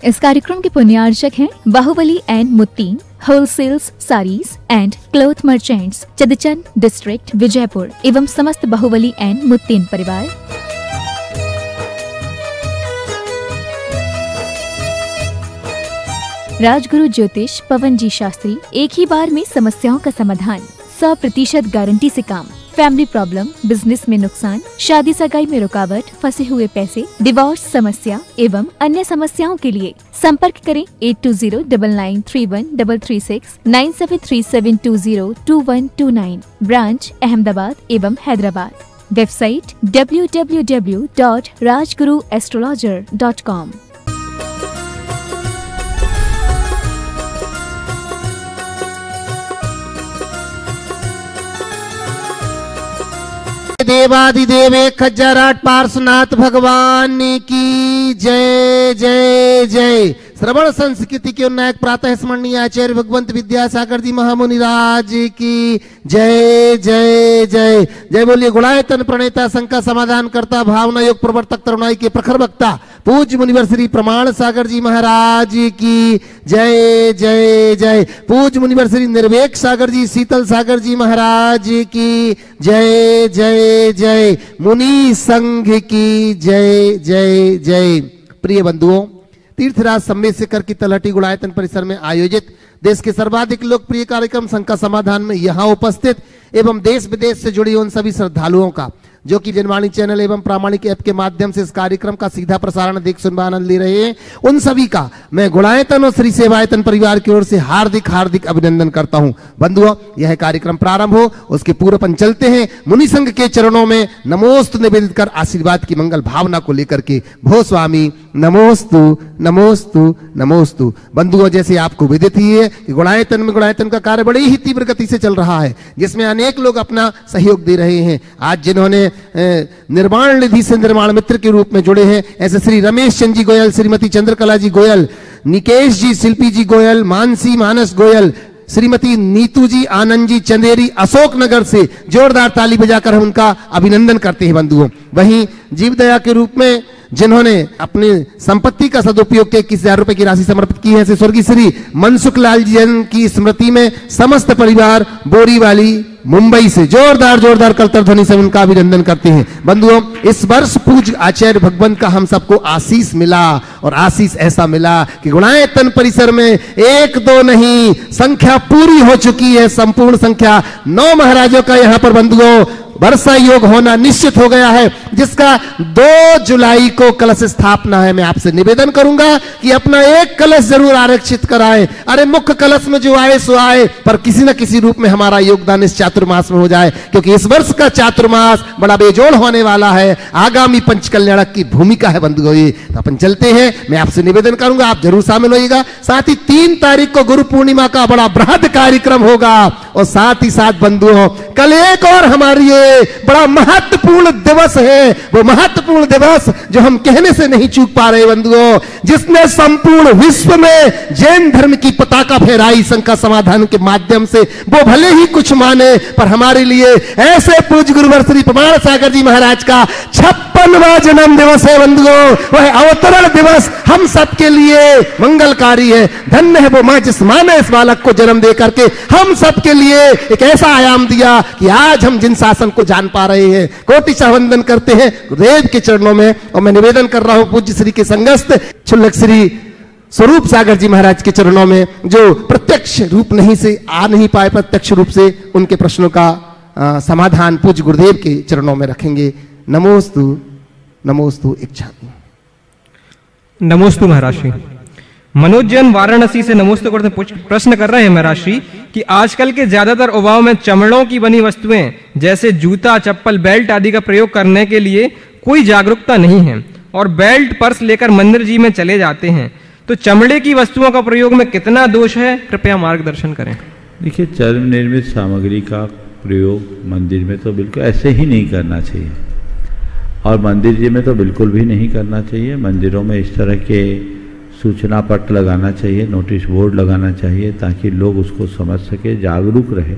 इस कार्यक्रम के पुण्यार्चक हैं Bahubali and Muttin wholesales saris and cloth merchants, Chadchan district, Vijayapur एवं समस्त बाहुबली एंड मुत्तीन परिवार। राजगुरु ज्योतिष पवन जी शास्त्री, एक ही बार में समस्याओं का समाधान, 100% गारंटी से काम, फैमिली प्रॉब्लम, बिजनेस में नुकसान, शादी सगाई में रुकावट, फंसे हुए पैसे, डिवोर्स समस्या एवं अन्य समस्याओं के लिए संपर्क करें 8209931336 9737202129। ब्रांच अहमदाबाद एवं हैदराबाद। Website www.rajguruastrologer.com। देवादिदेव 1008 पार्श्वनाथ भगवान की जय जय जय। श्रवण संस्कृति के उन्नायक प्रातः स्मरणीय आचार्य भगवंत विद्यासागर जी महामुनि राज की जय जय जय जय। बोलिए गुणायतन प्रणेता, शंका समाधान करता, भावना योग प्रवर्तक, तरुणाई के प्रखर वक्ता, पूज्य मुनिवर श्री प्रमाण सागर जी महाराज की जय जय जय। पूज्य मुनिवर श्री निर्वेक सागर जी, शीतल सागर जी महाराज की जय जय जय। मुनि संघ की जय जय जय। प्रिय बंधुओं, तीर्थराज सम्मेद शेखर की तलहटी गुणायतन परिसर में आयोजित देश के सर्वाधिक लोकप्रिय कार्यक्रम शंका समाधान में यहाँ उपस्थित एवं देश विदेश से जुड़ी उन सभी श्रद्धालुओं का जो कि जनवाणी चैनल एवं प्रामाणिक ऐप के माध्यम से इस कार्यक्रम का सीधा प्रसारण देख सुन आनंद ले रहे हैं, उन सभी का मैं गुणायतन और श्री सेवायतन परिवार की ओर से हार्दिक हार्दिक अभिनंदन करता हूं। बंधुओं, यह कार्यक्रम प्रारंभ हो उसके पूर्व अपन चलते हैं मुनि संघ के चरणों में नमोस्तु निवेदित कर आशीर्वाद की मंगल भावना को लेकर के। भो स्वामी नमोस्तु नमोस्तु नमोस्तु। बंधुओं, जैसे आपको विदित ही है कि गुणायतन का कार्य बड़ी ही तीव्र गति से चल रहा है, जिसमें अनेक लोग अपना सहयोग दे रहे हैं। आज जिन्होंने निर्माण निधि से निर्माण मित्र के रूप में जुड़े हैं, ऐसे श्री रमेश चंद जी गोयल, श्रीमती चंद्रकला जी गोयल, निकेश जी, शिल्पी जी गोयल, मानसी मानस गोयल, श्रीमती नीतू जी, आनंद जी चंदेरी, अशोक नगर से जोरदार ताली बजाकर हम उनका अभिनंदन करते हैं। बंधुओं, वहीं जीव दया के रूप में जिन्होंने अपनी संपत्ति का सदुपयोग के 21,000 रुपए की राशि समर्पित की है, स्वर्गीय श्री मनसुख लाल जी की स्मृति में समस्त परिवार बोरीवाली मुंबई से जोरदार कलतर ध्वनि से उनका अभिनंदन करते हैं। बंधुओं, इस वर्ष पूज्य आचार्य भगवंत का हम सबको आशीष मिला और आशीष ऐसा मिला कि गुणायतन परिसर में 1-2 नहीं, संख्या पूरी हो चुकी है। संपूर्ण संख्या 9 महाराजों का यहाँ पर बंधुओं वर्षा योग होना निश्चित हो गया है, जिसका 2 जुलाई को कलश स्थापना है। मैं आपसे निवेदन करूंगा कि अपना एक कलश जरूर आरक्षित कराएं। अरे मुख्य कलश में जो आए सो आए, पर किसी न किसी रूप में हमारा योगदान इस चातुर्मास में हो जाए, क्योंकि इस वर्ष का चातुर्मास बड़ा बेजोड़ होने वाला है। आगामी पंच कल्याणक की भूमिका है बंधुओं। तो अपन चलते हैं, मैं आपसे निवेदन करूंगा आप जरूर शामिल होइएगा। साथ ही 3 तारीख को गुरु पूर्णिमा का बड़ा बृहद कार्यक्रम होगा और साथ ही साथ बंधुओं कल एक और हमारी बड़ा महत्वपूर्ण दिवस है, वो महत्वपूर्ण दिवस जो हम कहने से नहीं चूक पा रहे बंधुओं, जिसने संपूर्ण विश्व में जैन धर्म की पताका फहराई शंका समाधान के माध्यम से। वो भले ही कुछ माने, पर हमारे लिए ऐसे पूज्य गुरुवर श्री प्रमाण सागर जी महाराज का 56वां जन्म दिवस है बंधुओं। वह अवतरण दिवस हम सबके लिए मंगलकारी है। धन्य है वो मां जिस मां ने इस बालक को जन्म दे करके हम सबके लिए एक ऐसा आयाम दिया कि आज हम जिन शासन को जान पा रहे हैं। कोटि वंदन करते हैं गुरुदेव के चरणों में और मैं निवेदन कर रहा हूं पूज्य श्री के संगस्त क्षुल्लक श्री स्वरूप सागर जी महाराज के चरणों में, जो प्रत्यक्ष रूप नहीं से आ नहीं पाए, प्रत्यक्ष रूप से उनके प्रश्नों का समाधान पूज्य गुरुदेव के चरणों में रखेंगे। नमोस्तु नमोस्तु इच्छा। नमोस्तु महाराज श्री। मनोज जैन वाराणसी से नमोस्तु करते प्रश्न कर रहे हैं महाराज श्री कि आजकल के ज्यादातर उपायों में चमड़ों की बनी वस्तुएं जैसे जूता, चप्पल, बेल्ट आदि का प्रयोग करने के लिए कोई जागरूकता नहीं है और बेल्ट, पर्स लेकर मंदिर जी में चले जाते हैं, तो चमड़े की वस्तुओं का प्रयोग में कितना दोष है, कृपया मार्गदर्शन करें। देखिए, चर्म निर्मित सामग्री का प्रयोग मंदिर में तो बिल्कुल ऐसे ही नहीं करना चाहिए और मंदिर जी में तो बिल्कुल भी नहीं करना चाहिए। मंदिरों में इस तरह के सूचना पत्र लगाना चाहिए, नोटिस बोर्ड लगाना चाहिए, ताकि लोग उसको समझ सके, जागरूक रहे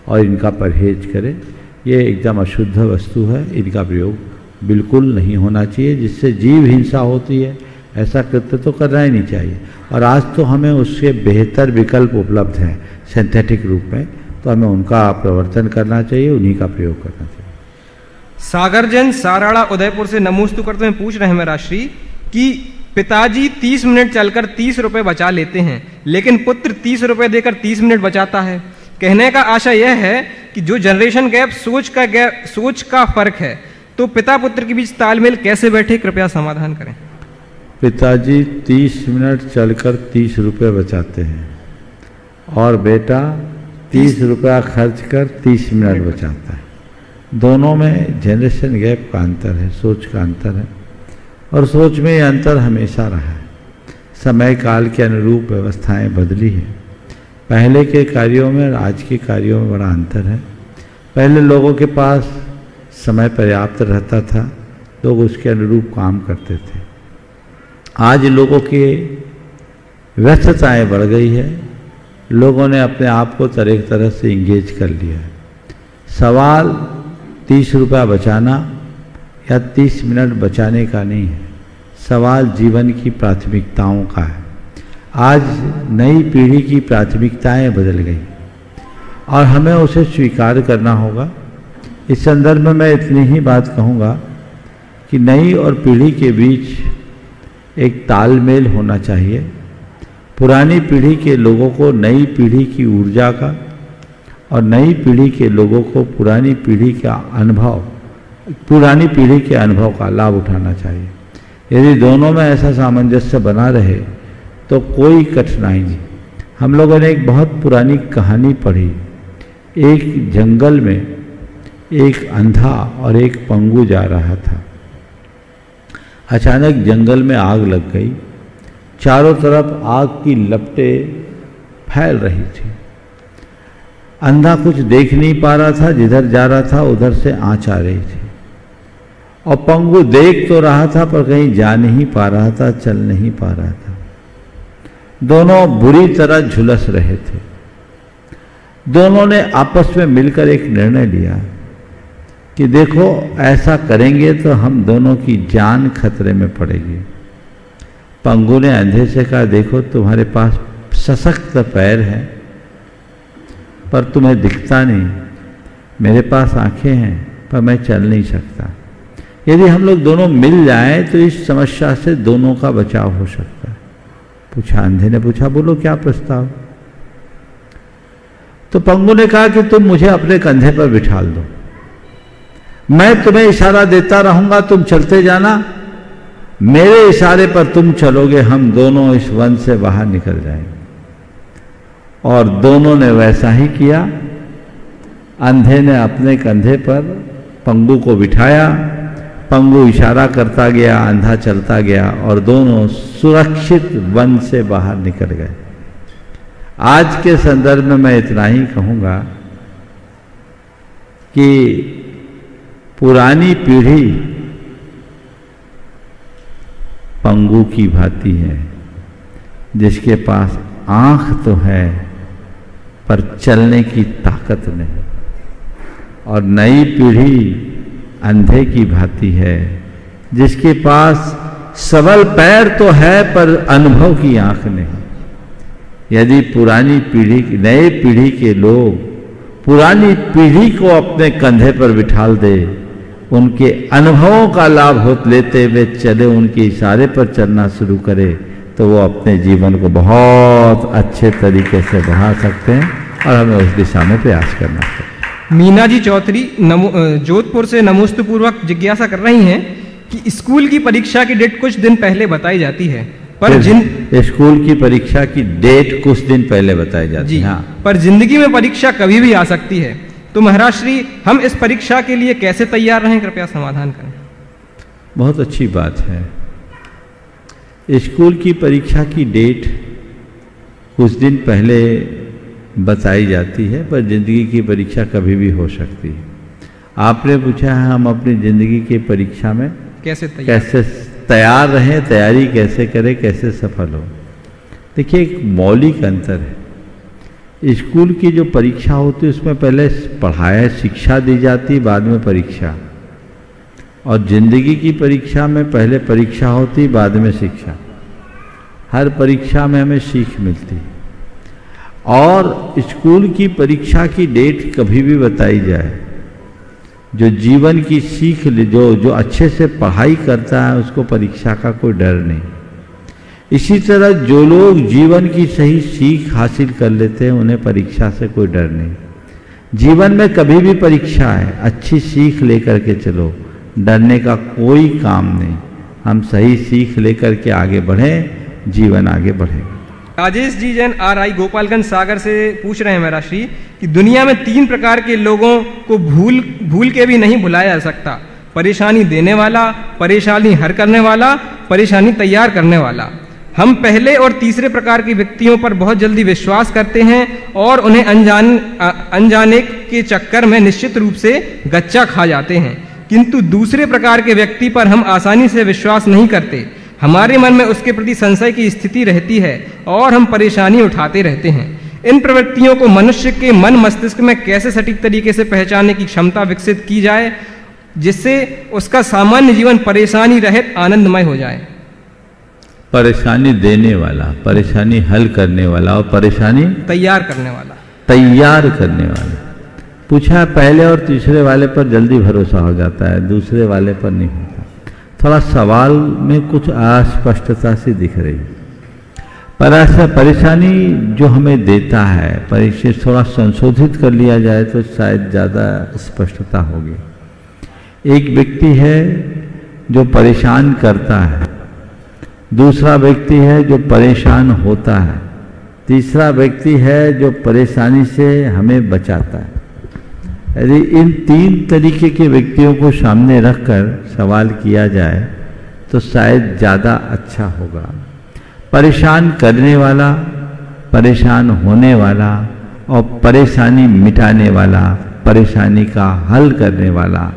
और इनका परहेज करें। ये एकदम अशुद्ध वस्तु है, इनका प्रयोग बिल्कुल नहीं होना चाहिए, जिससे जीव हिंसा होती है। ऐसा कृत्य तो करना ही नहीं चाहिए। और आज तो हमें उसके बेहतर विकल्प उपलब्ध हैं सिंथेटिक रूप में, तो हमें उनका प्रवर्तन करना चाहिए, उन्हीं का प्रयोग करना चाहिए। सागरजन साराड़ा उदयपुर से नमोस्तु करते हुए पूछ रहे हैं राश्री कि पिताजी 30 मिनट चलकर 30 रुपए बचा लेते हैं, लेकिन पुत्र 30 रुपए देकर 30 मिनट बचाता है। कहने का आशा यह है कि जो जनरेशन गैप, सोच का फर्क है, तो पिता पुत्र के बीच तालमेल कैसे बैठे, कृपया समाधान करें। पिताजी 30 मिनट चलकर 30 रुपये बचाते हैं और बेटा 30 रुपया खर्च कर 30 मिनट बचाता है। दोनों में जनरेशन गैप का अंतर है, सोच का अंतर है, और सोच में ये अंतर हमेशा रहा है। समय काल के अनुरूप व्यवस्थाएं बदली हैं। पहले के कार्यों में और आज के कार्यों में बड़ा अंतर है। पहले लोगों के पास समय पर्याप्त रहता था, लोग उसके अनुरूप काम करते थे। आज लोगों की व्यस्तताएं बढ़ गई है, लोगों ने अपने आप को तरह तरह से इंगेज कर लिया है। सवाल 30 रुपया बचाना या 30 मिनट बचाने का नहीं है, सवाल जीवन की प्राथमिकताओं का है। आज नई पीढ़ी की प्राथमिकताएं बदल गई और हमें उसे स्वीकार करना होगा। इस संदर्भ में मैं इतनी ही बात कहूँगा कि नई और पीढ़ी के बीच एक तालमेल होना चाहिए। पुरानी पीढ़ी के लोगों को नई पीढ़ी की ऊर्जा का और नई पीढ़ी के लोगों को पुरानी पीढ़ी के अनुभव का लाभ उठाना चाहिए। यदि दोनों में ऐसा सामंजस्य बना रहे तो कोई कठिनाई नहीं। हम लोगों ने एक बहुत पुरानी कहानी पढ़ी। एक जंगल में एक अंधा और एक पंगु जा रहा था। अचानक जंगल में आग लग गई, चारों तरफ आग की लपटें फैल रही थी। अंधा कुछ देख नहीं पा रहा था, जिधर जा रहा था उधर से आंच आ रही थी, और पंगु देख तो रहा था पर कहीं जा नहीं पा रहा था, चल नहीं पा रहा था। दोनों बुरी तरह झुलस रहे थे। दोनों ने आपस में मिलकर एक निर्णय लिया कि देखो, ऐसा करेंगे तो हम दोनों की जान खतरे में पड़ेगी। पंगु ने अंधे से कहा, देखो तुम्हारे पास सशक्त पैर हैं पर तुम्हें दिखता नहीं, मेरे पास आंखें हैं पर मैं चल नहीं सकता। यदि हम लोग दोनों मिल जाएं तो इस समस्या से दोनों का बचाव हो सकता है। पूछा, अंधे ने पूछा, बोलो क्या प्रस्ताव। तो पंगु ने कहा कि तुम मुझे अपने कंधे पर बिठा दो, मैं तुम्हें इशारा देता रहूंगा, तुम चलते जाना, मेरे इशारे पर तुम चलोगे, हम दोनों इस वन से बाहर निकल जाएंगे। और दोनों ने वैसा ही किया। अंधे ने अपने कंधे पर पंगु को बिठाया, पंगु इशारा करता गया, अंधा चलता गया और दोनों सुरक्षित वन से बाहर निकल गए। आज के संदर्भ में मैं इतना ही कहूँगा कि पुरानी पीढ़ी पंगु की भांति है, जिसके पास आंख तो है पर चलने की ताकत नहीं, और नई पीढ़ी अंधे की भांति है, जिसके पास सबल पैर तो है पर अनुभव की आंख नहीं। यदि पुरानी पीढ़ी, नई पीढ़ी के लोग पुरानी पीढ़ी को अपने कंधे पर बिठाल दे, उनके अनुभवों का लाभ लेते हुए चले, उनके इशारे पर चलना शुरू करे, तो वो अपने जीवन को बहुत अच्छे तरीके से बढ़ा सकते हैं और हमें उस दिशा में प्रयास करना चाहिए। मीना जी चौधरी जोधपुर से नमोस्तु पूर्वक जिज्ञासा कर रही हैं कि स्कूल की परीक्षा की डेट कुछ दिन पहले बताई जाती है, पर स्कूल की परीक्षा की डेट कुछ दिन पहले बताई जाती है, हाँ, पर जिंदगी में परीक्षा कभी भी आ सकती है। तो महाराज श्री, हम इस परीक्षा के लिए कैसे तैयार रहें, कृपया समाधान करें। बहुत अच्छी बात है। स्कूल की परीक्षा की डेट कुछ दिन पहले बताई जाती है, पर जिंदगी की परीक्षा कभी भी हो सकती है। आपने पूछा है हम अपनी जिंदगी की परीक्षा में कैसे तैयार रहें, तैयारी कैसे करें, कैसे सफल हो। देखिए, एक मौलिक अंतर है। स्कूल की जो परीक्षा होती है उसमें पहले पढ़ाई शिक्षा दी जाती, बाद में परीक्षा, और जिंदगी की परीक्षा में पहले परीक्षा होती, बाद में शिक्षा। हर परीक्षा में हमें सीख मिलती है। और स्कूल की परीक्षा की डेट कभी भी बताई जाए, जो जीवन की सीख जो अच्छे से पढ़ाई करता है उसको परीक्षा का कोई डर नहीं। इसी तरह जो लोग जीवन की सही सीख हासिल कर लेते हैं उन्हें परीक्षा से कोई डर नहीं। जीवन में कभी भी परीक्षा है, अच्छी सीख लेकर के चलो, डरने का कोई काम नहीं। हम सही सीख लेकर के आगे बढ़ें, जीवन आगे बढ़ेगा। राजेश जी जैन RI गोपालगंज सागर से पूछ रहे हैं मेरा श्री कि दुनिया में 3 प्रकार के लोगों को भूल के भी नहीं भुलाया जा सकता। परेशानी देने वाला, परेशानी हल करने वाला, परेशानी तैयार करने वाला। हम पहले और तीसरे प्रकार के व्यक्तियों पर बहुत जल्दी विश्वास करते हैं और उन्हें अनजाने के चक्कर में निश्चित रूप से गच्चा खा जाते हैं, किंतु दूसरे प्रकार के व्यक्ति पर हम आसानी से विश्वास नहीं करते। हमारे मन में उसके प्रति संशय की स्थिति रहती है और हम परेशानी उठाते रहते हैं। इन प्रवृत्तियों को मनुष्य के मन मस्तिष्क में कैसे सटीक तरीके से पहचानने की क्षमता विकसित की जाए जिससे उसका सामान्य जीवन परेशानी रहित आनंदमय हो जाए। परेशानी देने वाला, परेशानी हल करने वाला और परेशानी तैयार करने वाला। तैयार करने वाला पूछा, पहले और तीसरे वाले पर जल्दी भरोसा हो जाता है, दूसरे वाले पर नहीं होता। थोड़ा सवाल में कुछ अस्पष्टता सी दिख रही, पर ऐसा परेशानी जो हमें देता है परीक्षा थोड़ा संशोधित कर लिया जाए तो शायद ज़्यादा स्पष्टता होगी। एक व्यक्ति है जो परेशान करता है, दूसरा व्यक्ति है जो परेशान होता है, तीसरा व्यक्ति है जो परेशानी से हमें बचाता है। यदि इन 3 तरीके के व्यक्तियों को सामने रखकर सवाल किया जाए तो शायद ज़्यादा अच्छा होगा। परेशान करने वाला, परेशान होने वाला और परेशानी मिटाने वाला, परेशानी का हल करने वाला।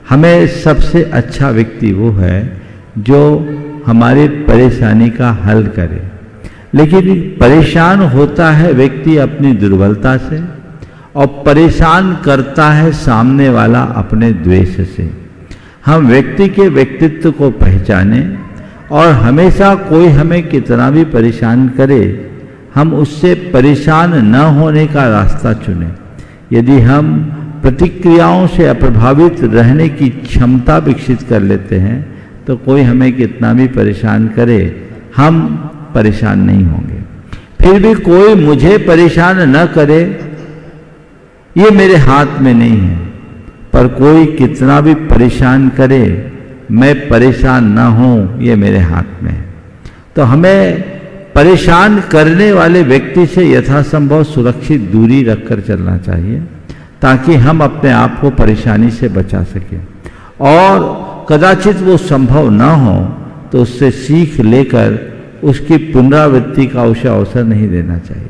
हमें सबसे अच्छा व्यक्ति वो है जो हमारी परेशानी का हल करे। लेकिन परेशान होता है व्यक्ति अपनी दुर्बलता से और परेशान करता है सामने वाला अपने द्वेष से। हम व्यक्ति के व्यक्तित्व को पहचाने और हमेशा कोई हमें कितना भी परेशान करे हम उससे परेशान न होने का रास्ता चुने। यदि हम प्रतिक्रियाओं से अप्रभावित रहने की क्षमता विकसित कर लेते हैं तो कोई हमें कितना भी परेशान करे हम परेशान नहीं होंगे। फिर भी कोई मुझे परेशान न करे ये मेरे हाथ में नहीं है, पर कोई कितना भी परेशान करे मैं परेशान ना हूं ये मेरे हाथ में है। तो हमें परेशान करने वाले व्यक्ति से यथासंभव सुरक्षित दूरी रखकर चलना चाहिए ताकि हम अपने आप को परेशानी से बचा सकें। और कदाचित वो संभव ना हो तो उससे सीख लेकर उसकी पुनरावृत्ति का उसे अवसर नहीं देना चाहिए।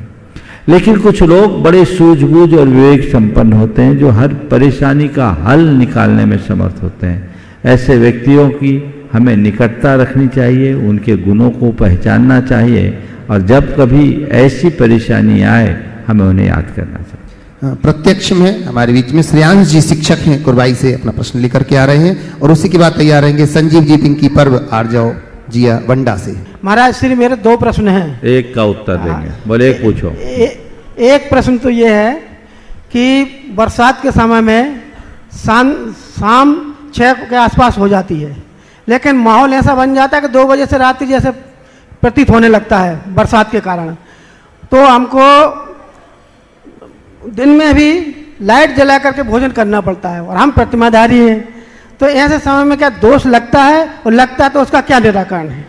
लेकिन कुछ लोग बड़े सूझबूझ और विवेक संपन्न होते हैं जो हर परेशानी का हल निकालने में समर्थ होते हैं। ऐसे व्यक्तियों की हमें निकटता रखनी चाहिए, उनके गुणों को पहचानना चाहिए और जब कभी ऐसी परेशानी आए हमें उन्हें याद करना चाहिए। प्रत्यक्ष में हमारे बीच में श्रेयांश जी शिक्षक हैं, कुरबाई से अपना प्रश्न लेकर के आ रहे हैं और उसी के बाद तैयार रहेंगे संजीव जी पिंकी पर्व आरजाओ जिया वंडा से। महाराज श्री मेरे 2 प्रश्न हैं, एक का उत्तर देंगे। बोले एक पूछो। एक प्रश्न तो ये है कि बरसात के समय में शाम 6 के आसपास हो जाती है, लेकिन माहौल ऐसा बन जाता है कि 2 बजे से रात्रि जैसे प्रतीत होने लगता है बरसात के कारण। तो हमको दिन में भी लाइट जला करके भोजन करना पड़ता है और हम प्रतिमाधारी हैं, तो ऐसे समय में क्या दोष लगता है और लगता है तो उसका क्या निराकरण है?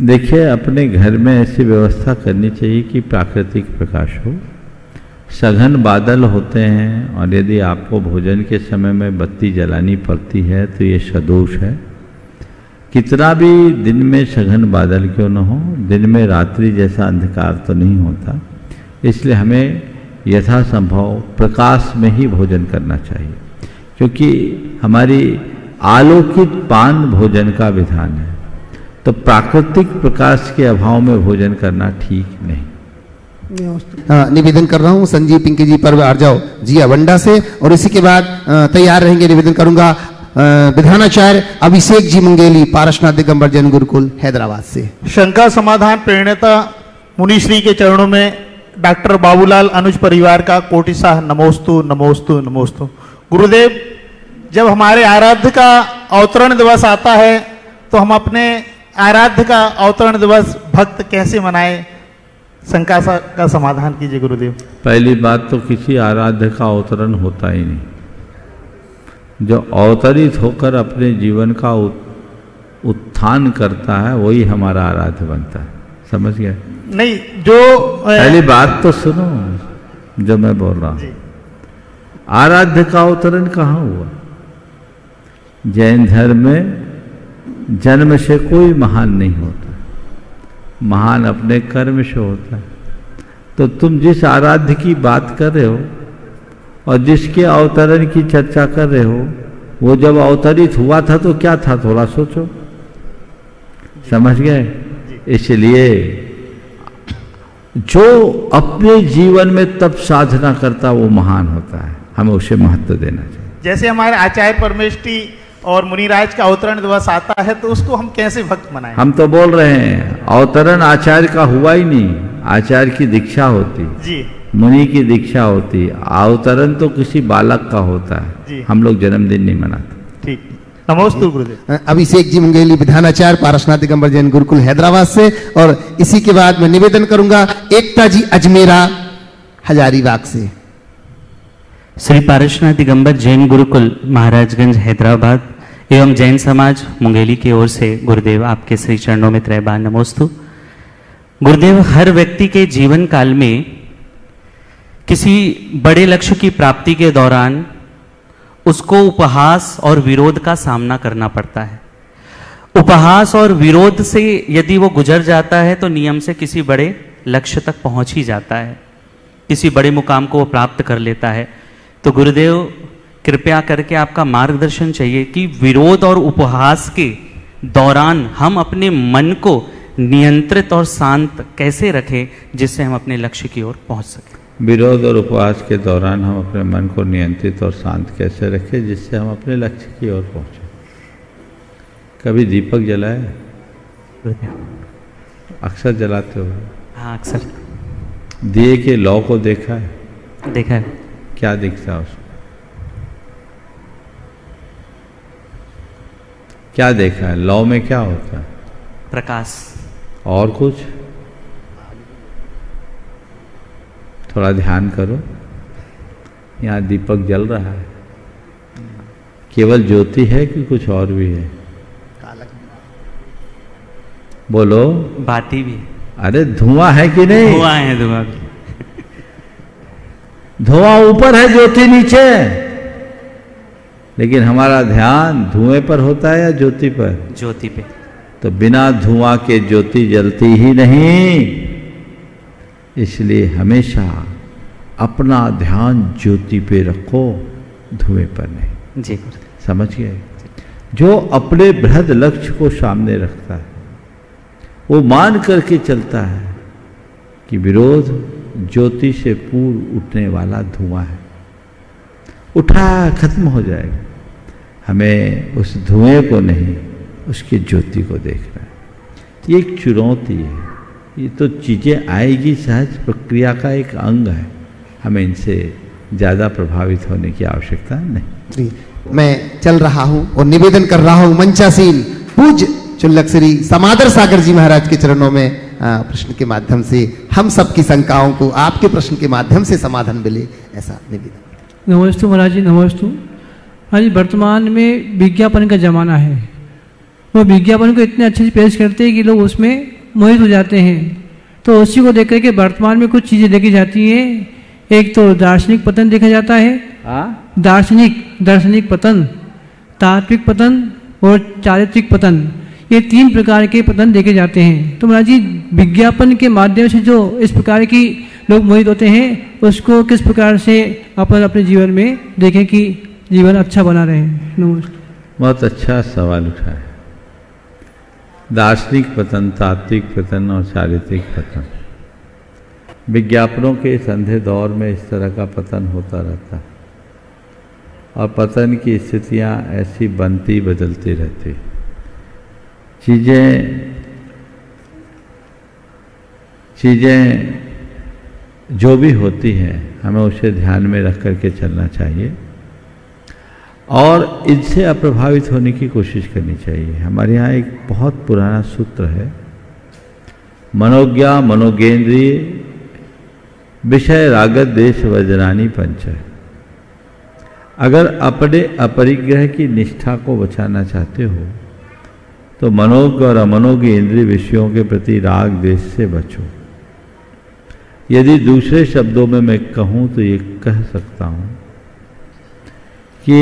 देखिए, अपने घर में ऐसी व्यवस्था करनी चाहिए कि प्राकृतिक प्रकाश हो। सघन बादल होते हैं और यदि आपको भोजन के समय में बत्ती जलानी पड़ती है तो ये सदोष है। कितना भी दिन में सघन बादल क्यों न हो, दिन में रात्रि जैसा अंधकार तो नहीं होता, इसलिए हमें यथासंभव प्रकाश में ही भोजन करना चाहिए, क्योंकि हमारी आलोकित पान भोजन का विधान है। तो प्राकृतिक प्रकाश के अभाव में भोजन करना ठीक नहीं। निवेदन कर रहा हूं संजीव पिंकी जी पर्व आरजाओ जिया वंडा से और इसी के बाद तैयार रहेंगे। निवेदन करूंगा विधानाचार्य अभिषेक जी मंगेली पारसनाथ दिगंबर जैन गुरुकुल हैदराबाद से। शंका समाधान प्रेरणेता मुनिश्री के चरणों में डॉक्टर बाबूलाल अनुज परिवार का कोटिशाह नमोस्तु नमोस्तु नमोस्तु। गुरुदेव, जब हमारे आराध्य का अवतरण दिवस आता है तो हम अपने आराध्य का अवतरण दिवस भक्त कैसे मनाएं? शंका का समाधान कीजिए गुरुदेव। पहली बात तो किसी आराध्य का अवतरण होता ही नहीं। जो अवतरित होकर अपने जीवन का उत्थान करता है वही हमारा आराध्य बनता है। समझ गए? नहीं, जो पहली बात तो सुनो जो मैं बोल रहा हूं। आराध्य का अवतरण कहाँ हुआ? जैन धर्म में जन्म से कोई महान नहीं होता, महान अपने कर्म से होता है। तो तुम जिस आराध्य की बात कर रहे हो और जिसके अवतरण की चर्चा कर रहे हो, वो जब अवतरित हुआ था तो क्या था, थोड़ा सोचो। समझ गए? इसलिए जो अपने जीवन में तप साधना करता वो महान होता है, हमें उसे महत्व देना चाहिए। जैसे हमारे आचार्य परमेष्ठी और मुनिराज का अवतरण दिवस आता है तो उसको हम कैसे भक्त मनाएं? हम तो बोल रहे हैं अवतरण आचार्य का हुआ ही नहीं, आचार्य की दीक्षा होती जी, मुनि की दीक्षा होती। अवतरण तो किसी बालक का होता है जी। हम लोग जन्मदिन नहीं मनाते। ठीक, नमोस्तु गुरुदेव। अभिषेक जी मंगेली विधानाचार्य पारसनाथ दिगंबर जैन गुरुकुल हैदराबाद से। और इसी के बाद मैं निवेदन करूंगा एकता जी अजमेरा हजारीबाग से। श्री पारसनाथ दिगंबर जैन गुरुकुल महाराजगंज हैदराबाद एवं जैन समाज मुंगेली की ओर से गुरुदेव आपके श्री चरणों में त्रैबार नमोस्तु। गुरुदेव, हर व्यक्ति के जीवन काल में किसी बड़े लक्ष्य की प्राप्ति के दौरान उसको उपहास और विरोध का सामना करना पड़ता है। उपहास और विरोध से यदि वो गुजर जाता है तो नियम से किसी बड़े लक्ष्य तक पहुंच ही जाता है, किसी बड़े मुकाम को वो प्राप्त कर लेता है। तो गुरुदेव, कृपया करके आपका मार्गदर्शन चाहिए कि विरोध और उपहास के दौरान हम अपने मन को नियंत्रित और शांत कैसे रखें जिससे हम अपने लक्ष्य की ओर पहुंच सकें। विरोध और उपवास के दौरान हम अपने मन को नियंत्रित और शांत कैसे रखें जिससे हम अपने लक्ष्य की ओर पहुंचे। कभी दीपक जलाए? अक्सर जलाते हो? हाँ, अक्सर। दिए के लौ को देखा है? देखा है। क्या दिखता है उसको? क्या देखा है? लौ में क्या होता है? प्रकाश। और कुछ? थोड़ा ध्यान करो, यहाँ दीपक जल रहा है, केवल ज्योति है कि कुछ और भी है? बोलो। बाती भी। अरे धुआं है कि नहीं? धुआं है, धुआं भी। धुआं ऊपर है, ज्योति नीचे। लेकिन हमारा ध्यान धुएं पर होता है या ज्योति पर? ज्योति पे। तो बिना धुआं के ज्योति जलती ही नहीं। इसलिए हमेशा अपना ध्यान ज्योति पे रखो, धुएं पर नहीं। जी। समझ गए? जो अपने बृहद लक्ष्य को सामने रखता है वो मान करके चलता है कि विरोध ज्योति से पूर्व उठने वाला धुआं है, उठा खत्म हो जाएगा। हमें उस धुएं को नहीं, उसकी ज्योति को देखना है। ये एक चुनौती है, ये तो चीज़ें आएगी, सहज प्रक्रिया का एक अंग है। हमें इनसे ज़्यादा प्रभावित होने की आवश्यकता नहीं। मैं चल रहा हूं और निवेदन कर रहा हूं मंचासीन पूज्य चुल्लक श्री समादर सागर जी महाराज के चरणों में प्रश्न के माध्यम से हम सबकी शंकाओं को आपके प्रश्न के माध्यम से समाधान मिले, ऐसा निवेदन। नमोस्तु महाराज जी, नमोस्तु। हाँ जी, वर्तमान में विज्ञापन का जमाना है। वो विज्ञापन को इतने अच्छे से पेश करते हैं कि लोग उसमें मोहित हो जाते हैं। तो उसी को देख करके वर्तमान में कुछ चीज़ें देखी जाती हैं। एक तो दार्शनिक पतन देखा जाता है, दार्शनिक पतन, तात्विक पतन और चारित्रिक पतन, ये 3 प्रकार के पतन देखे जाते हैं। तो महाराज जी, विज्ञापन के माध्यम से जो इस प्रकार की लोग मोहित होते हैं उसको किस प्रकार से अपन अपने जीवन में देखें कि जीवन अच्छा बना रहे? बहुत अच्छा सवाल उठा है। दार्शनिक पतन, तात्विक पतन और चारित्रिक पतन, विज्ञापनों के इस अंधे दौर में इस तरह का पतन होता रहता है। और पतन की स्थितियां ऐसी बनती बदलती रहती। चीज़ें जो भी होती हैं हमें उसे ध्यान में रख करके चलना चाहिए और इनसे अप्रभावित होने की कोशिश करनी चाहिए। हमारे यहाँ एक बहुत पुराना सूत्र है, मनोज्ञा मनोगेंद्रिय विषय रागत देश वजनानी पंच। अगर अपने अपरिग्रह की निष्ठा को बचाना चाहते हो तो मनोज्ञ और अमनोज्ञ इंद्रिय विषयों के प्रति राग देश से बचो। यदि दूसरे शब्दों में मैं कहूँ तो ये कह सकता हूँ कि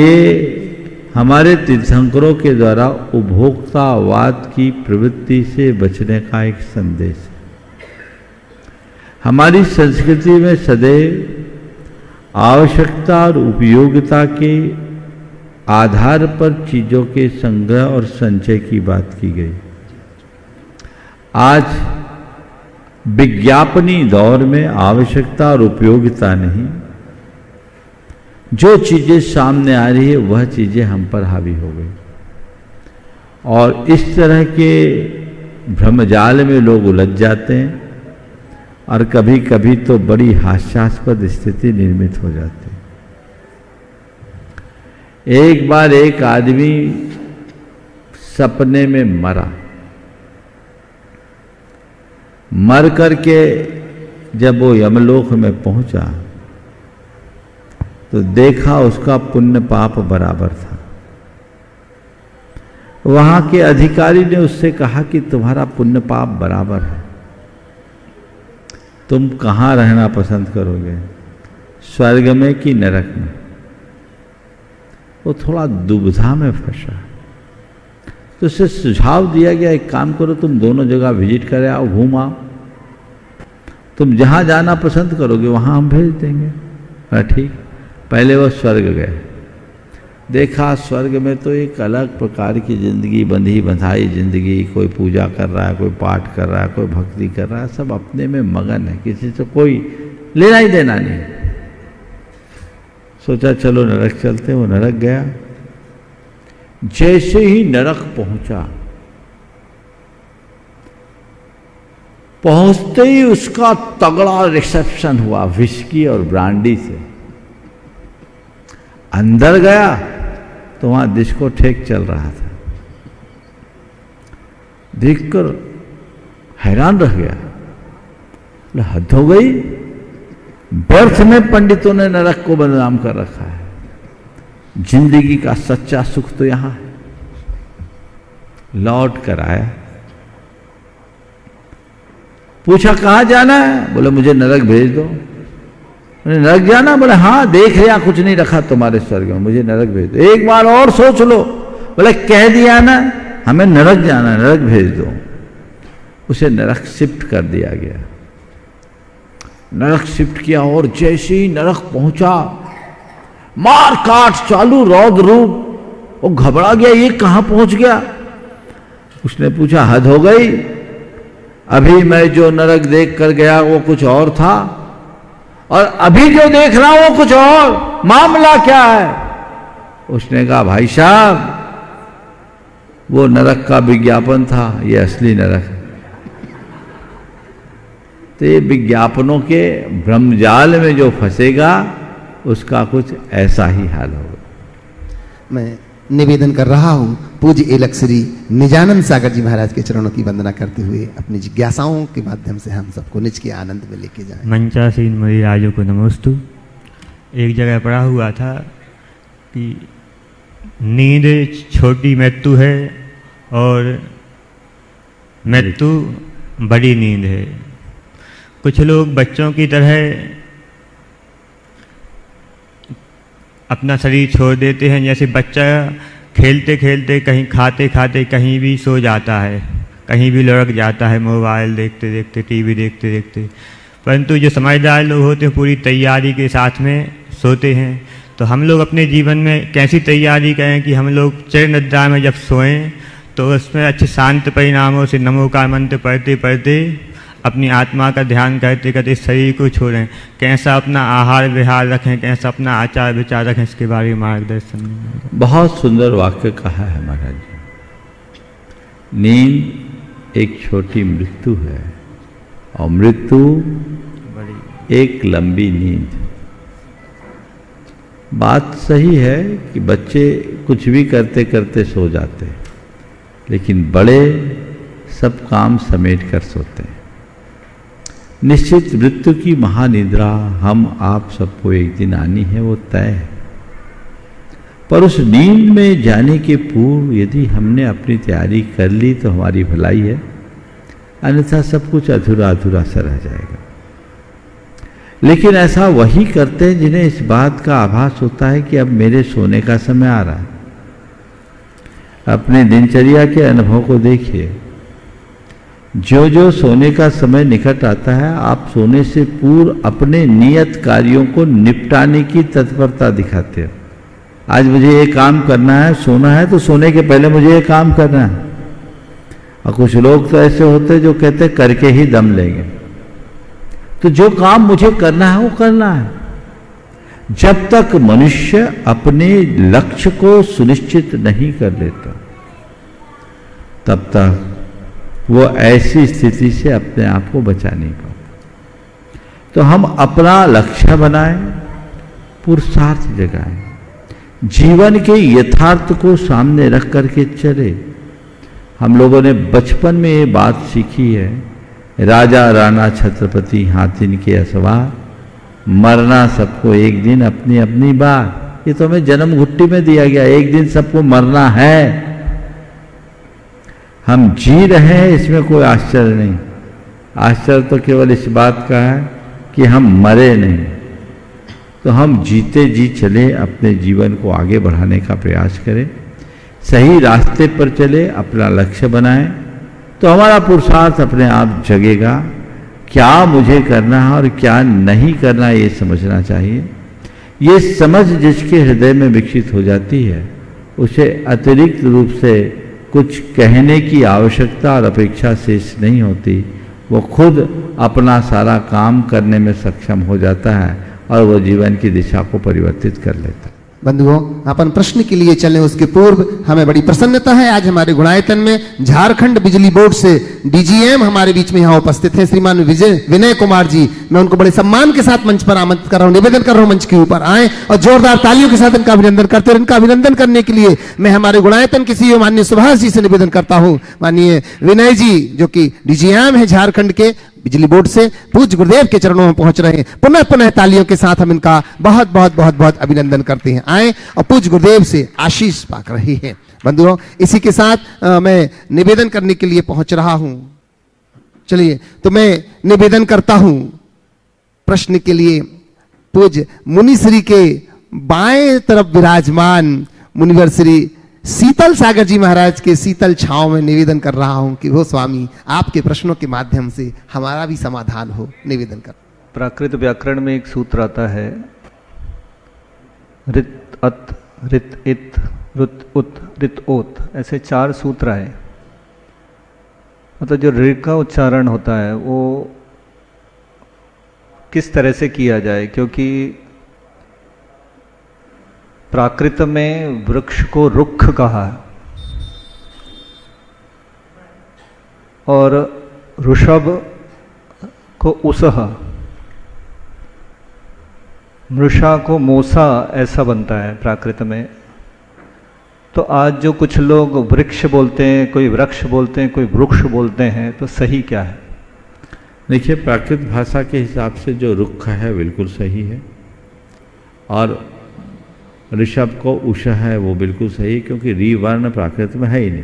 हमारे तीर्थंकरों के द्वारा उपभोक्तावाद की प्रवृत्ति से बचने का एक संदेश है। हमारी संस्कृति में सदैव आवश्यकता और उपयोगिता के आधार पर चीज़ों के संग्रह और संचय की बात की गई। आज विज्ञापनी दौर में आवश्यकता और उपयोगिता नहीं, जो चीज़ें सामने आ रही है वह चीज़ें हम पर हावी हो गई और इस तरह के भ्रमजाल में लोग उलझ जाते हैं और कभी कभी तो बड़ी हास्यास्पद स्थिति निर्मित हो जाती है। एक बार एक आदमी सपने में मर करके जब वो यमलोक में पहुंचा तो देखा उसका पुण्य पाप बराबर था। वहां के अधिकारी ने उससे कहा कि तुम्हारा पुण्य पाप बराबर है, तुम कहाँ रहना पसंद करोगे, स्वर्ग में कि नरक में? वो थोड़ा दुविधा में फंसा तो उसे सुझाव दिया गया, एक काम करो तुम दोनों जगह विजिट करे आओ, घूम आओ, तुम जहाँ जाना पसंद करोगे वहाँ हम भेज देंगे। ठीक। पहले वो स्वर्ग गए, देखा स्वर्ग में तो एक अलग प्रकार की जिंदगी, बंधी बंधाई जिंदगी, कोई पूजा कर रहा है, कोई पाठ कर रहा है, कोई भक्ति कर रहा है, सब अपने में मगन है, किसी से कोई लेना ही देना नहीं। सोचा चलो नरक चलते, वो नरक गया। जैसे ही नरक पहुंचते ही उसका तगड़ा रिसेप्शन हुआ विस्की और ब्रांडी से। अंदर गया तो वहां डिस्कोथेक चल रहा था, देखकर हैरान रह गया, हद हो गई, बर्थ में पंडितों ने नरक को बदनाम कर रखा है, जिंदगी का सच्चा सुख तो यहां है। लौट कर आया, पूछा कहां जाना है, बोले मुझे नरक भेज दो। नरक जाना, बोले हाँ देख लिया कुछ नहीं रखा तुम्हारे स्वर्ग में, मुझे नरक भेज दो। एक बार और सोच लो, बोले कह दिया ना हमें नरक जाना, नरक भेज दो। उसे नरक शिफ्ट कर दिया गया, नरक शिफ्ट किया और जैसे ही नरक पहुंचा मार काट चालू, रौद्र रूप। वो घबरा गया, ये कहां पहुंच गया। उसने पूछा हद हो गई, अभी मैं जो नरक देख कर गया वो कुछ और था और अभी जो देख रहा हूं वो कुछ और, मामला क्या है? उसने कहा भाई साहब वो नरक का विज्ञापन था, ये असली नरक है। तो ये विज्ञापनों के भ्रमजाल में जो फंसेगा उसका कुछ ऐसा ही हाल होगा। मैं निवेदन कर रहा हूं पूज्य एलक श्री निजानंद सागर जी महाराज के चरणों की वंदना करते हुए अपनी जिज्ञासाओं के माध्यम से हम सबको निज के आनंद में लेके जाएं। मंचासीन मुनिराजों को नमोस्तु। एक जगह पढ़ा हुआ था कि नींद छोटी मृत्यु है और मृत्यु बड़ी नींद है। कुछ लोग बच्चों की तरह अपना शरीर छोड़ देते हैं, जैसे बच्चा खेलते खेलते कहीं खाते खाते कहीं भी सो जाता है, कहीं भी लुढ़क जाता है, मोबाइल देखते देखते, टीवी देखते देखते। परंतु जो समझदार लोग होते हैं पूरी तैयारी के साथ में सोते हैं। तो हम लोग अपने जीवन में कैसी तैयारी करें कि हम लोग चिर निद्रा में जब सोएं तो उसमें अच्छे शांत परिणामों से नमो का मंत्र पढ़ते पढ़ते अपनी आत्मा का ध्यान करते करते शरीर को छोड़ें, कैसा अपना आहार विहार रखें, कैसा अपना आचार विचार रखें, इसके बारे में मार्गदर्शन। बहुत सुंदर वाक्य कहा है महाराज जी। नींद एक छोटी मृत्यु है और मृत्यु एक लंबी नींद। बात सही है कि बच्चे कुछ भी करते करते सो जाते हैं, लेकिन बड़े सब काम समेट कर सोते हैं। निश्चित मृत्यु की महानिद्रा हम आप सबको एक दिन आनी है, वो तय है। पर उस नींद में जाने के पूर्व यदि हमने अपनी तैयारी कर ली तो हमारी भलाई है, अन्यथा सब कुछ अधूरा अधूरा सा रह जाएगा। लेकिन ऐसा वही करते हैं जिन्हें इस बात का आभास होता है कि अब मेरे सोने का समय आ रहा है। अपने दिनचर्या के अनुभव को देखिए, जो जो सोने का समय निकट आता है, आप सोने से पूर्व अपने नियत कार्यों को निपटाने की तत्परता दिखाते हो। आज मुझे ये काम करना है, सोना है तो सोने के पहले मुझे ये काम करना है। और कुछ लोग तो ऐसे होते हैं जो कहते हैं करके ही दम लेंगे। तो जो काम मुझे करना है वो करना है। जब तक मनुष्य अपने लक्ष्य को सुनिश्चित नहीं कर लेता, तब तक वो ऐसी स्थिति से अपने आप को बचा नहीं पाता। तो हम अपना लक्ष्य बनाएं, पुरुषार्थ जगाएं, जीवन के यथार्थ को सामने रख करके चले। हम लोगों ने बचपन में ये बात सीखी है, राजा राणा छत्रपति हाथिन के असवार, मरना सबको एक दिन अपनी अपनी बार। ये तो हमें जन्म घुट्टी में दिया गया, एक दिन सबको मरना है। हम जी रहे हैं, इसमें कोई आश्चर्य नहीं। आश्चर्य तो केवल इस बात का है कि हम मरे नहीं। तो हम जीते जी चले, अपने जीवन को आगे बढ़ाने का प्रयास करें, सही रास्ते पर चले, अपना लक्ष्य बनाएं, तो हमारा पुरुषार्थ अपने आप जगेगा। क्या मुझे करना है और क्या नहीं करना, ये समझना चाहिए। ये समझ जिसके हृदय में विकसित हो जाती है, उसे अतिरिक्त रूप से कुछ कहने की आवश्यकता और अपेक्षा शेष नहीं होती। वो खुद अपना सारा काम करने में सक्षम हो जाता है और वो जीवन की दिशा को परिवर्तित कर लेता है। बंधुओं, अपन प्रश्न के लिए चलें उसके पूर्व हमें बड़ी प्रसन्नता है, आज हमारे गुणायतन में झारखंड बिजली बोर्ड से डीजीएम हमारे बीच में यहाँ उपस्थित हैं, श्रीमान विनय कुमार जी। मैं उनको बड़े सम्मान के साथ मंच पर आमंत्रित कर रहा हूँ, निवेदन कर रहा हूँ मंच के ऊपर आए और जोरदार तालियों के साथ इनका अभिनंदन करते हैं। इनका अभिनंदन करने के लिए मैं हमारे गुणायतन के सीईओ माननीय सुभाष जी से निवेदन करता हूँ। माननीय विनय जी जो कि डीजीएम है झारखंड के बिजली बोर्ड से, पूज्य गुरुदेव के चरणों में पहुंच रहे हैं। पुनः पुनः तालियों के साथ हम इनका बहुत बहुत बहुत बहुत अभिनंदन करते हैं। आए और पूज्य गुरुदेव से आशीष पाक रही है। बंधुओं, इसी के साथ मैं निवेदन करने के लिए पहुंच रहा हूं। चलिए, तो मैं निवेदन करता हूं प्रश्न के लिए। पूज्य मुनिश्री के बाएं तरफ विराजमान मुनिवर श्री शीतल सागर जी महाराज के शीतल छांव में निवेदन कर रहा हूं कि वो स्वामी आपके प्रश्नों के माध्यम से हमारा भी समाधान हो। निवेदन कर। प्राकृत व्याकरण में एक सूत्र आता है, रित अत रित इत रुत उत रित ओत, ऐसे 4 सूत्र है। मतलब जो ऋ का उच्चारण होता है वो किस तरह से किया जाए, क्योंकि प्राकृत में वृक्ष को रुक्ष कहा है और ऋषभ को उसह, मृषा को मोसा, ऐसा बनता है प्राकृत में। तो आज जो कुछ लोग वृक्ष बोलते हैं, कोई वृक्ष बोलते हैं, कोई वृक्ष बोलते हैं, तो सही क्या है? देखिए, प्राकृत भाषा के हिसाब से जो रुक्ष है बिल्कुल सही है और ऋषभ को उष है वो बिल्कुल सही, क्योंकि री वर्ण प्राकृत में है ही नहीं।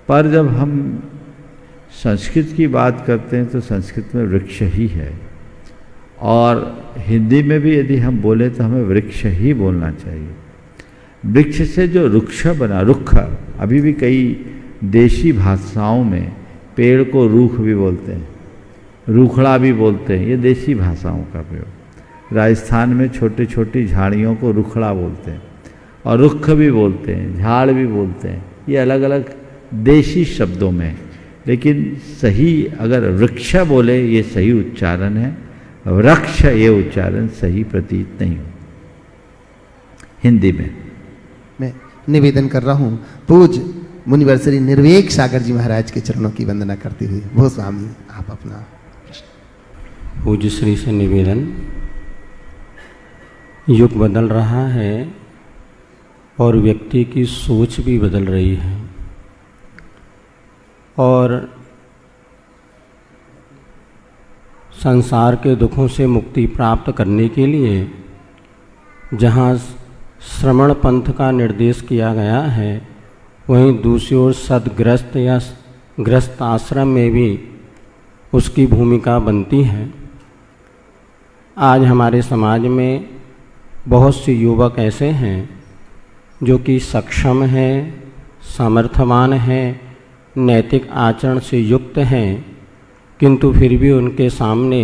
पर जब हम संस्कृत की बात करते हैं तो संस्कृत में वृक्ष ही है और हिंदी में भी यदि हम बोले तो हमें वृक्ष ही बोलना चाहिए। वृक्ष से जो रुक्ष बना, रुक्ष, अभी भी कई देशी भाषाओं में पेड़ को रूख भी बोलते हैं, रूखड़ा भी बोलते हैं, ये देशी भाषाओं का प्रयोग। राजस्थान में छोटी छोटी झाड़ियों को रुखड़ा बोलते हैं और रुख भी बोलते हैं, झाड़ भी बोलते हैं। ये अलग अलग देशी शब्दों में लेकिन सही अगर वृक्ष बोले ये सही उच्चारण है, वृक्ष ये उच्चारण सही प्रतीत नहीं हो हिंदी में। मैं निवेदन कर रहा हूँ पूज्य मुनिवर श्री निर्वेक सागर जी महाराज के चरणों की वंदना करते हुए। वो स्वामी आप अपना पूज्य श्री से निवेदन, युग बदल रहा है और व्यक्ति की सोच भी बदल रही है, और संसार के दुखों से मुक्ति प्राप्त करने के लिए जहाँ श्रमण पंथ का निर्देश किया गया है, वहीं दूसरी ओर सदग्रस्त या ग्रस्त आश्रम में भी उसकी भूमिका बनती है। आज हमारे समाज में बहुत से युवक ऐसे हैं जो कि सक्षम हैं, सामर्थ्यवान हैं, नैतिक आचरण से युक्त हैं, किंतु फिर भी उनके सामने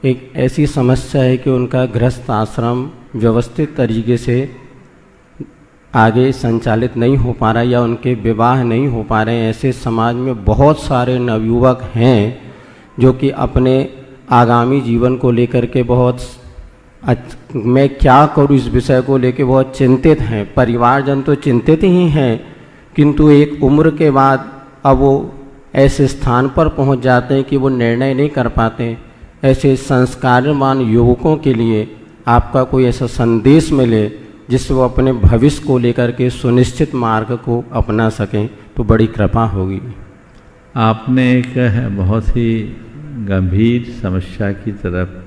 एक ऐसी समस्या है कि उनका गृहस्थ आश्रम व्यवस्थित तरीके से आगे संचालित नहीं हो पा रहा है या उनके विवाह नहीं हो पा रहे हैं। ऐसे समाज में बहुत सारे नवयुवक हैं जो कि अपने आगामी जीवन को लेकर के बहुत मैं क्या करूं इस विषय को लेकर बहुत चिंतित हैं। परिवारजन तो चिंतित ही हैं, किंतु एक उम्र के बाद अब वो ऐसे स्थान पर पहुंच जाते हैं कि वो निर्णय नहीं कर पाते। ऐसे संस्कारवान युवकों के लिए आपका कोई ऐसा संदेश मिले जिससे वो अपने भविष्य को लेकर के सुनिश्चित मार्ग को अपना सकें, तो बड़ी कृपा होगी। आपने एक बहुत ही गंभीर समस्या की तरफ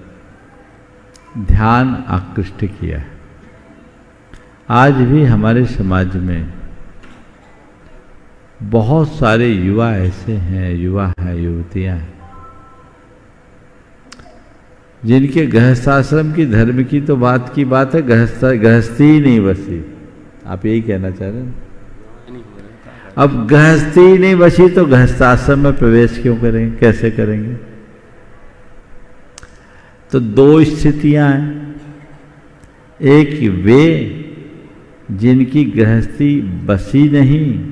ध्यान आकृष्ट किया है। आज भी हमारे समाज में बहुत सारे युवा ऐसे हैं, युवा हैं, युवतियां हैं, जिनके गृहस्थाश्रम की धर्म की तो बात की बात है, गृहस्थी ही नहीं बसी। आप यही कहना चाह रहे हैं? अब गृहस्थी ही नहीं बसी तो गृहस्थाश्रम में प्रवेश क्यों करेंगे, कैसे करेंगे? तो दो स्थितियां हैं, एक वे जिनकी गृहस्थी बसी नहीं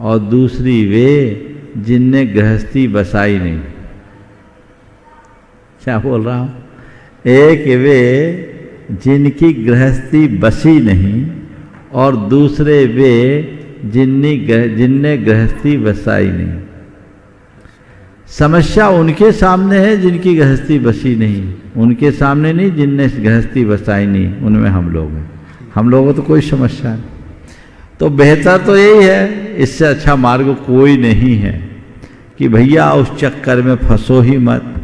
और दूसरी वे जिनने गृहस्थी बसाई नहीं। क्या बोल रहा हूं? एक वे जिनकी गृहस्थी बसी नहीं और दूसरे वे जिनने गृहस्थी बसाई नहीं। समस्या उनके सामने है जिनकी गृहस्थी बसी नहीं, उनके सामने नहीं जिनने गृहस्थी बसाई नहीं, उनमें हम लोग हैं। हम लोगों को तो कोई समस्या नहीं। तो बेहतर तो यही है, इससे अच्छा मार्ग कोई नहीं है कि भैया उस चक्कर में फंसो ही मत,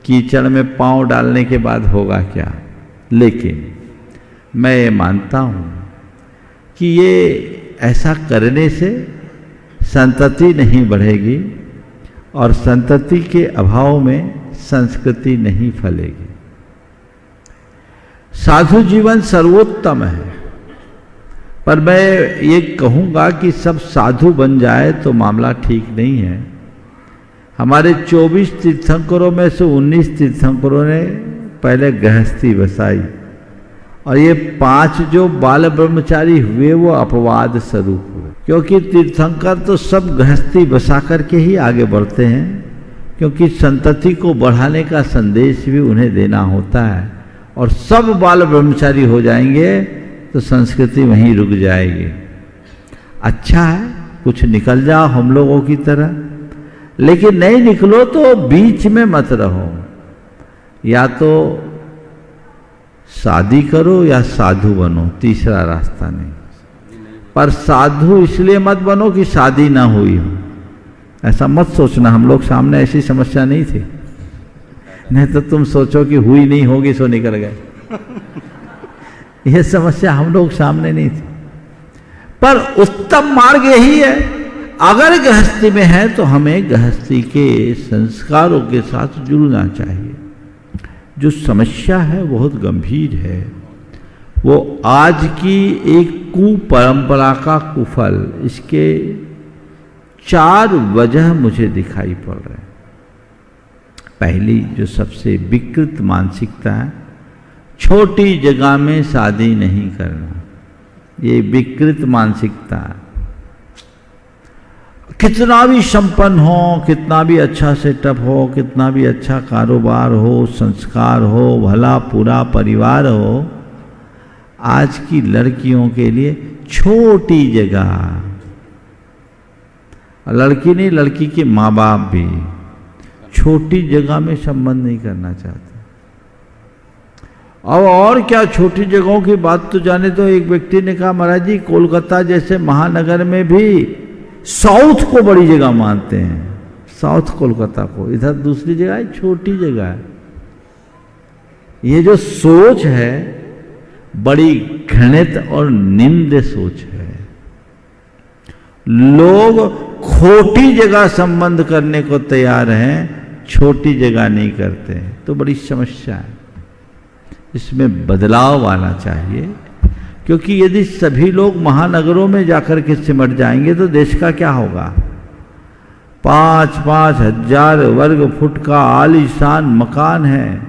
कीचड़ में पांव डालने के बाद होगा क्या। लेकिन मैं ये मानता हूँ कि ये ऐसा करने से संतति नहीं बढ़ेगी और संतति के अभाव में संस्कृति नहीं फलेगी। साधु जीवन सर्वोत्तम है, पर मैं ये कहूँगा कि सब साधु बन जाए तो मामला ठीक नहीं है। हमारे 24 तीर्थंकरों में से 19 तीर्थंकरों ने पहले गृहस्थी बसाई और ये 5 जो बाल ब्रह्मचारी हुए वो अपवाद स्वरूप हुए, क्योंकि तीर्थंकर तो सब गृहस्थी बसा करके ही आगे बढ़ते हैं, क्योंकि संतति को बढ़ाने का संदेश भी उन्हें देना होता है। और सब बाल ब्रह्मचारी हो जाएंगे तो संस्कृति वहीं रुक जाएगी। अच्छा है कुछ निकल जाओ हम लोगों की तरह, लेकिन नहीं निकलो तो बीच में मत रहो। या तो शादी करो या साधु बनो, तीसरा रास्ता नहीं। पर साधु इसलिए मत बनो कि शादी ना हुई हो, ऐसा मत सोचना। हम लोग सामने ऐसी समस्या नहीं थी, नहीं तो तुम सोचो कि हुई नहीं होगी सो निकल गए। यह समस्या हम लोग सामने नहीं थी। पर उत्तम मार्ग यही है, अगर गृहस्थी में है तो हमें गृहस्थी के संस्कारों के साथ जुड़ना चाहिए। जो समस्या है बहुत गंभीर है, वो आज की एक कुपरंपरा का कुफल। इसके 4 वजह मुझे दिखाई पड़ रहे हैं। पहली जो सबसे विकृत मानसिकता है, छोटी जगह में शादी नहीं करना, ये विकृत मानसिकता है। कितना भी संपन्न हो, कितना भी अच्छा सेटअप हो, कितना भी अच्छा कारोबार हो, संस्कार हो, भला पूरा परिवार हो, आज की लड़कियों के लिए छोटी जगह, लड़की नहीं लड़की के माँ बाप भी छोटी जगह में संबंध नहीं करना चाहते। अब और क्या छोटी जगहों की बात तो जाने तो एक व्यक्ति ने कहा महाराज जी कोलकाता जैसे महानगर में भी साउथ को बड़ी जगह मानते हैं, साउथ कोलकाता को, इधर दूसरी जगह है, छोटी जगह है। ये जो सोच है बड़ी घृणित और निंद सोच है। लोग खोटी जगह संबंध करने को तैयार हैं, छोटी जगह नहीं करते हैं, तो बड़ी समस्या है। इसमें बदलाव आना चाहिए, क्योंकि यदि सभी लोग महानगरों में जाकर के सिमट जाएंगे तो देश का क्या होगा। 5-5 हजार वर्ग फुट का आलीशान मकान है,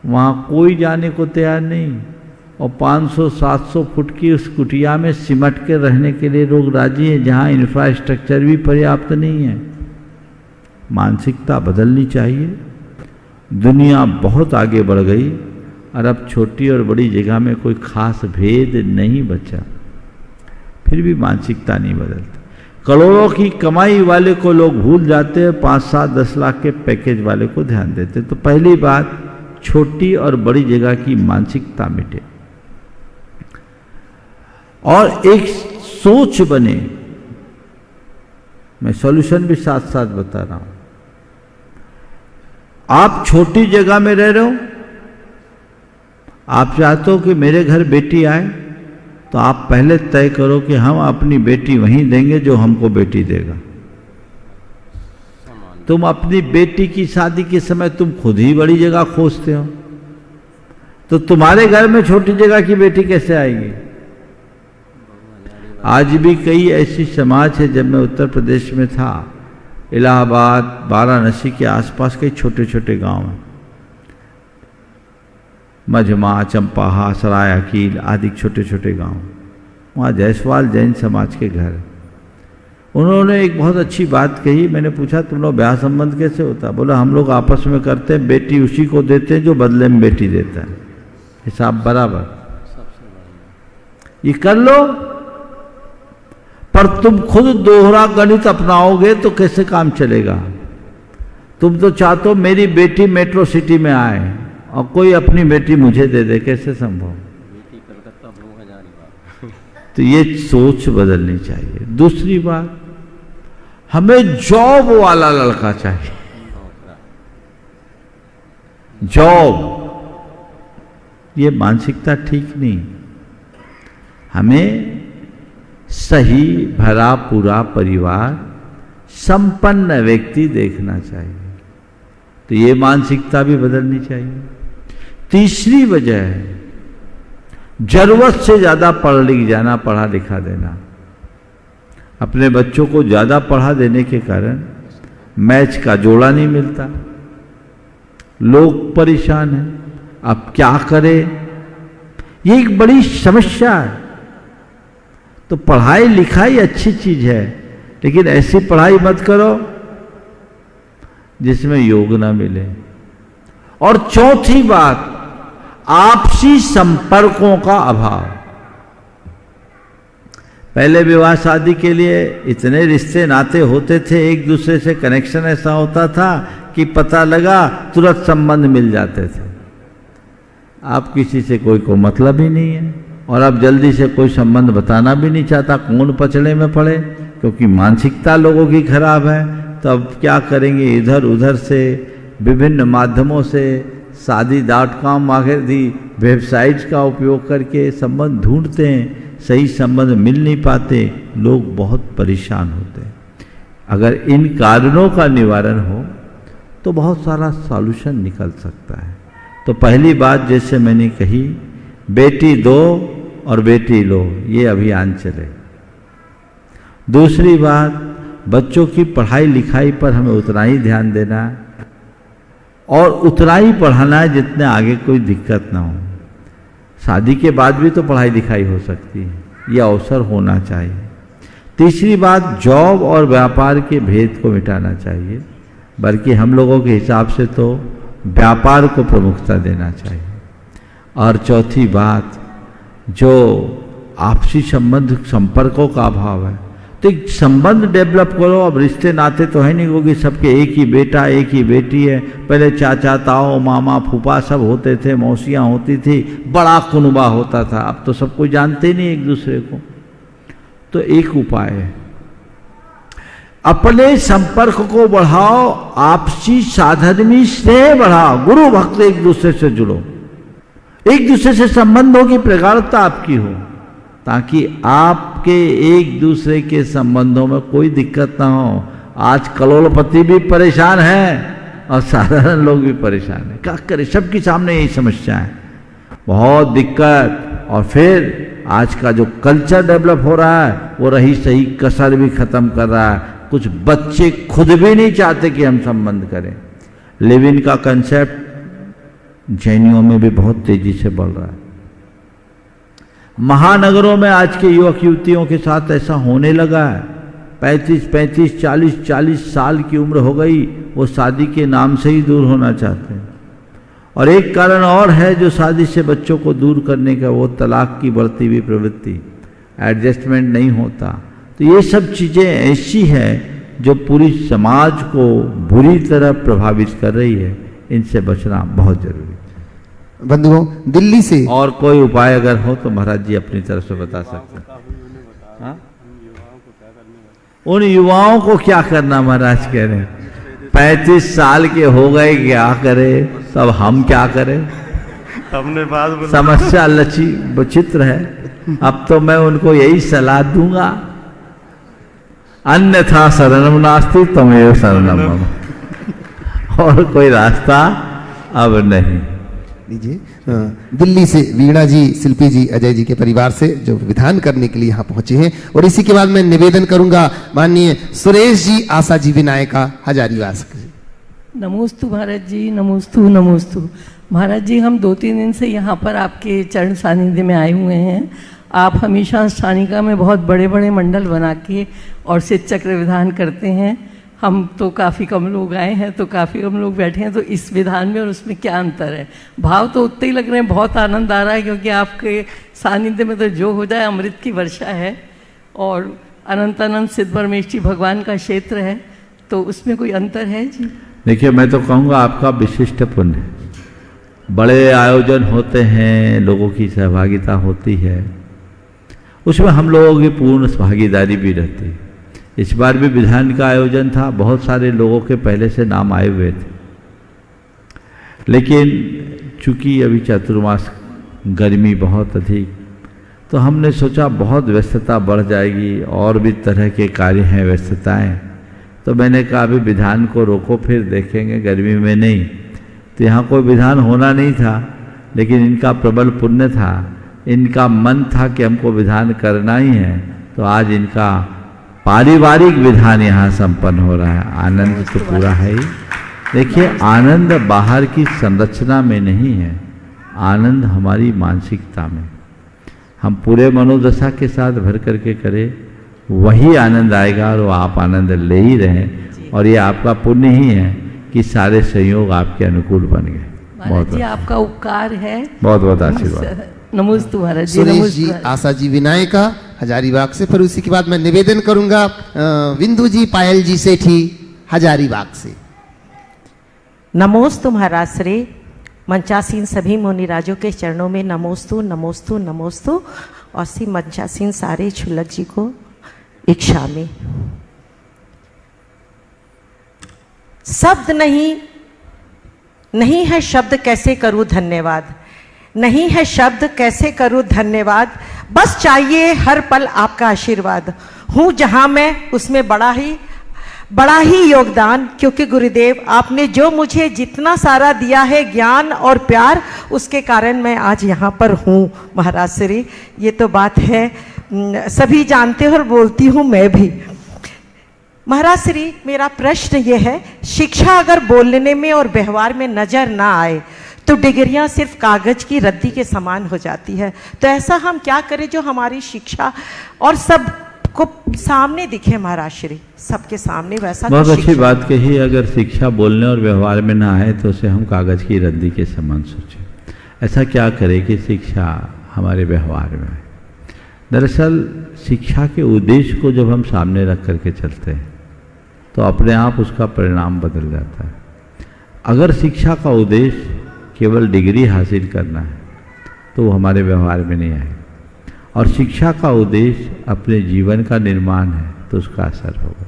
वहां कोई जाने को तैयार नहीं, और 500-700 फुट की उस कुटिया में सिमट के रहने के लिए लोग राजी हैं, जहां इंफ्रास्ट्रक्चर भी पर्याप्त नहीं है। मानसिकता बदलनी चाहिए। दुनिया बहुत आगे बढ़ गई और अब छोटी और बड़ी जगह में कोई खास भेद नहीं बचा, फिर भी मानसिकता नहीं बदलती। करोड़ों की कमाई वाले को लोग भूल जाते हैं, 5-7-10 लाख के पैकेज वाले को ध्यान देते। तो पहली बात, छोटी और बड़ी जगह की मानसिकता मिटे और एक सोच बने। मैं सॉल्यूशन भी साथ साथ बता रहा हूं। आप छोटी जगह में रह रहे हो, आप चाहते हो कि मेरे घर बेटी आए, तो आप पहले तय करो कि हम अपनी बेटी वहीं देंगे जो हमको बेटी देगा। तुम अपनी बेटी की शादी के समय तुम खुद ही बड़ी जगह खोजते हो, तो तुम्हारे घर में छोटी जगह की बेटी कैसे आएगी। आज भी कई ऐसी समाज है, जब मैं उत्तर प्रदेश में था, इलाहाबाद, वाराणसी के आसपास कई छोटे छोटे गांव हैं, मझमा, चंपाहा, सराय अकील आदि छोटे छोटे गांव, वहाँ जायसवाल जैन समाज के घर। उन्होंने एक बहुत अच्छी बात कही। मैंने पूछा तुम लोग ब्याह संबंध कैसे होता। बोला हम लोग आपस में करते हैं, बेटी उसी को देते हैं जो बदले में बेटी देता है, हिसाब बराबर। ये कर लो, पर तुम खुद दोहरा गणित अपनाओगे तो कैसे काम चलेगा। तुम तो चाहते हो मेरी बेटी मेट्रो सिटी में आए और कोई अपनी बेटी मुझे दे दे, कैसे संभव। तो ये सोच बदलनी चाहिए। दूसरी बात, हमें जॉब वाला लड़का चाहिए। जॉब, ये मानसिकता ठीक नहीं। हमें सही भरा पूरा परिवार, संपन्न व्यक्ति देखना चाहिए। तो ये मानसिकता भी बदलनी चाहिए। तीसरी वजह है जरूरत से ज्यादा पढ़ लिख जाना, पढ़ा लिखा देना। अपने बच्चों को ज्यादा पढ़ा देने के कारण मैच का जोड़ा नहीं मिलता, लोग परेशान हैं। अब क्या करें, ये एक बड़ी समस्या है। तो पढ़ाई लिखाई अच्छी चीज है, लेकिन ऐसी पढ़ाई मत करो जिसमें योग ना मिले। और चौथी बात, आपसी संपर्कों का अभाव। पहले विवाह शादी के लिए इतने रिश्ते नाते होते थे, एक दूसरे से कनेक्शन ऐसा होता था कि पता लगा तुरंत संबंध मिल जाते थे। अब किसी से कोई को मतलब ही नहीं है, और अब जल्दी से कोई संबंध बताना भी नहीं चाहता, कौन पचड़े में पड़े, क्योंकि मानसिकता लोगों की खराब है। तो अब क्या करेंगे, इधर उधर से विभिन्न माध्यमों से शादी.com आदि वेबसाइट्स का उपयोग करके संबंध ढूंढते हैं, सही संबंध मिल नहीं पाते, लोग बहुत परेशान होते हैं। अगर इन कारणों का निवारण हो तो बहुत सारा सॉल्यूशन निकल सकता है। तो पहली बात जैसे मैंने कही, बेटी दो और बेटी लो, ये अभियान चले। दूसरी बात, बच्चों की पढ़ाई लिखाई पर हमें उतना ही ध्यान देना है और उतना ही पढ़ाना है जितने आगे कोई दिक्कत ना हो। शादी के बाद भी तो पढ़ाई लिखाई हो सकती है, यह अवसर होना चाहिए। तीसरी बात, जॉब और व्यापार के भेद को मिटाना चाहिए, बल्कि हम लोगों के हिसाब से तो व्यापार को प्रमुखता देना चाहिए। और चौथी बात, जो आपसी संपर्कों का अभाव है, तो एक संबंध डेवलप करो। अब रिश्ते नाते तो है नहीं, क्योंकि सबके एक ही बेटा एक ही बेटी है। पहले चाचा ताऊ मामा फूफा सब होते थे, मौसियाँ होती थी, बड़ा कुनबा होता था। अब तो सब कोई जानते नहीं एक दूसरे को। तो एक उपाय है, अपने संपर्क को बढ़ाओ, आपसी साधर्मी स्नेह बढ़ाओ, गुरु भक्त एक दूसरे से जुड़ो, एक दूसरे से संबंधों की प्रगाढ़ता आपकी हो, ताकि आपके एक दूसरे के संबंधों में कोई दिक्कत ना हो। आज करोड़पति भी परेशान है और साधारण लोग भी परेशान है। क्या करें, सबके सामने यही समस्या है, बहुत दिक्कत। और फिर आज का जो कल्चर डेवलप हो रहा है वो रही सही कसर भी खत्म कर रहा है। कुछ बच्चे खुद भी नहीं चाहते कि हम संबंध करें। लिव इन का कंसेप्ट जैनियों में भी बहुत तेजी से बढ़ रहा है। महानगरों में आज के युवक युवतियों के साथ ऐसा होने लगा है। 35, 40 साल की उम्र हो गई, वो शादी के नाम से ही दूर होना चाहते हैं। और एक कारण और है जो शादी से बच्चों को दूर करने का, वो तलाक की बढ़ती हुई प्रवृत्ति, एडजस्टमेंट नहीं होता। तो ये सब चीज़ें ऐसी हैं जो पूरी समाज को बुरी तरह प्रभावित कर रही है। इनसे बचना बहुत जरूरी है। बंधुओं, दिल्ली से और कोई उपाय अगर हो तो महाराज जी अपनी तरफ से बता सकते हैं। उन युवाओं को क्या करना महाराज कह रहे हैं? 35 साल के हो गए, क्या करें? तब हम क्या करें? हमने बात समस्या लची विचित्र है। अब तो मैं उनको यही सलाह दूंगा, अन्यथा शरणम नास्ति त्वमेव शरणम मम। और कोई रास्ता अब नहीं। लीजिए, दिल्ली से वीणा जी, शिल्पी जी, अजय जी के परिवार से जो विधान करने के लिए यहाँ पहुंचे हैं। और इसी के बाद मैं निवेदन करूंगा माननीय सुरेश जी, आशा जी विनायका, हजारीवास। नमोस्तु महाराज जी, नमोस्तु नमोस्तु। महाराज जी, हम 2-3 दिन से यहाँ पर आपके चरण सानिध्य में आए हुए हैं। आप हमेशा स्थानिका में बहुत बड़े बड़े मंडल बना के और सिद्ध चक्र विधान करते हैं। हम तो काफ़ी कम लोग आए हैं, तो काफ़ी कम लोग बैठे हैं, तो इस विधान में और उसमें क्या अंतर है? भाव तो उतने ही लग रहे हैं, बहुत आनंद आ रहा है, क्योंकि आपके सानिध्य में तो जो हो जाए अमृत की वर्षा है। और अनंत अनंत सिद्ध परमेश्वरी भगवान का क्षेत्र है, तो उसमें कोई अंतर है जी? देखिए, मैं तो कहूँगा आपका विशिष्ट पुण्य। बड़े आयोजन होते हैं, लोगों की सहभागिता होती है, उसमें हम लोगों की पूर्ण भागीदारी भी रहती है। इस बार भी विधान का आयोजन था, बहुत सारे लोगों के पहले से नाम आए हुए थे, लेकिन चूंकि अभी चातुर्मास गर्मी बहुत अधिक, तो हमने सोचा बहुत व्यस्तता बढ़ जाएगी और भी तरह के कार्य हैं, व्यस्तताएं। तो मैंने कहा अभी विधान को रोको, फिर देखेंगे, गर्मी में नहीं। तो यहाँ कोई विधान होना नहीं था, लेकिन इनका प्रबल पुण्य था, इनका मन था कि हमको विधान करना ही है। तो आज इनका पारिवारिक विधान यहाँ संपन्न हो रहा है। आनंद तो पूरा है ही। देखिए, आनंद बाहर की संरचना में नहीं है, आनंद हमारी मानसिकता में। हम पूरे मनोदशा के साथ भर करके करें, वही आनंद आएगा, और वो आप आनंद ले ही रहें। और ये आपका पुण्य ही है कि सारे संयोग आपके अनुकूल बन गए। महाराज जी, आपका उपकार है, बहुत बहुत आशीर्वाद। नमस्ते महाराज जी। सुरेश जी, आशा जी विनायका, हजारीबाग से। फिर उसी के बाद मैं निवेदन करूंगा बिंदु जी, पायल जी सेठी, हजारीबाग से। नमोस्तु महाराज श्री। मंचासीन सभी मुनिराजों के चरणों में नमोस्तु नमोस्तु नमोस्तु। और श्री मंचासीन सारे छुलक जी को इच्छा में। शब्द नहीं है शब्द, कैसे करूं धन्यवाद। नहीं है शब्द, कैसे करूं धन्यवाद। बस चाहिए हर पल आपका आशीर्वाद। हूं जहां मैं उसमें बड़ा ही योगदान, क्योंकि गुरुदेव आपने जो मुझे जितना सारा दिया है ज्ञान और प्यार, उसके कारण मैं आज यहाँ पर हूँ महाराज श्री। ये तो बात है, सभी जानते हो और बोलती हूँ मैं भी। महाराज श्री, मेरा प्रश्न ये है, शिक्षा अगर बोलने में और व्यवहार में नजर ना आए तो डिग्रियां सिर्फ कागज की रद्दी के समान हो जाती है। तो ऐसा हम क्या करें जो हमारी शिक्षा और सब सबको सामने दिखे महाराज श्री, सबके सामने वैसा। बहुत अच्छी बात कही। अगर शिक्षा बोलने और व्यवहार में ना आए तो उसे हम कागज की रद्दी के समान सोचें। ऐसा क्या करें कि शिक्षा हमारे व्यवहार में आए। दरअसल शिक्षा के उद्देश्य को जब हम सामने रख करके चलते हैं तो अपने आप उसका परिणाम बदल जाता है। अगर शिक्षा का उद्देश्य केवल डिग्री हासिल करना है तो वो हमारे व्यवहार में नहीं आए, और शिक्षा का उद्देश्य अपने जीवन का निर्माण है तो उसका असर होगा।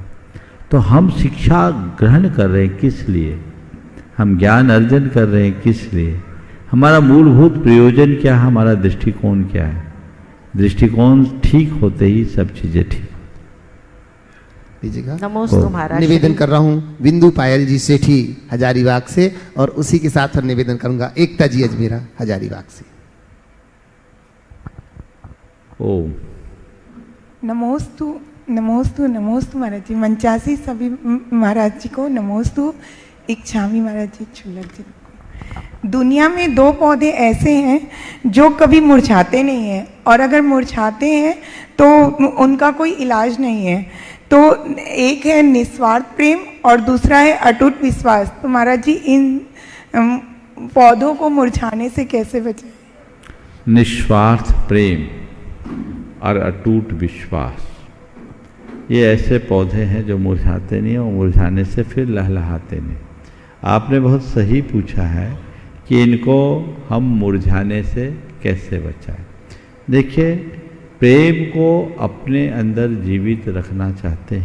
तो हम शिक्षा ग्रहण कर रहे हैं किस लिए, हम ज्ञान अर्जन कर रहे हैं किस लिए, हमारा मूलभूत प्रयोजन क्या है, हमारा दृष्टिकोण क्या है। दृष्टिकोण ठीक होते ही सब चीजें ठीक। नमोस्तु महाराज। निवेदन कर रहा हूँ बिंदु पायल जी सेठी हजारीबाग से, और उसी के साथ और निवेदन करूंगा एकता जी अजमेरा हजारीबाग से। ओम नमोस्तु नमोस्तु नमोस्तु महाराज जी। मंचासी सभी महाराज जी को नमोस्तु। इच्छामी महाराज जी, छुल्लक जी को। दुनिया में दो पौधे ऐसे हैं जो कभी मुरझाते नहीं हैं, और अगर मुरझाते हैं तो उनका कोई इलाज नहीं है। तो एक है निस्वार्थ प्रेम और दूसरा है अटूट विश्वास। तो महाराज जी इन पौधों को मुरझाने से कैसे बचें? निस्वार्थ प्रेम और अटूट विश्वास, ये ऐसे पौधे हैं जो मुरझाते नहीं और मुरझाने से फिर लहलहाते नहीं। आपने बहुत सही पूछा है कि इनको हम मुरझाने से कैसे बचाएं। देखिए, प्रेम को अपने अंदर जीवित रखना चाहते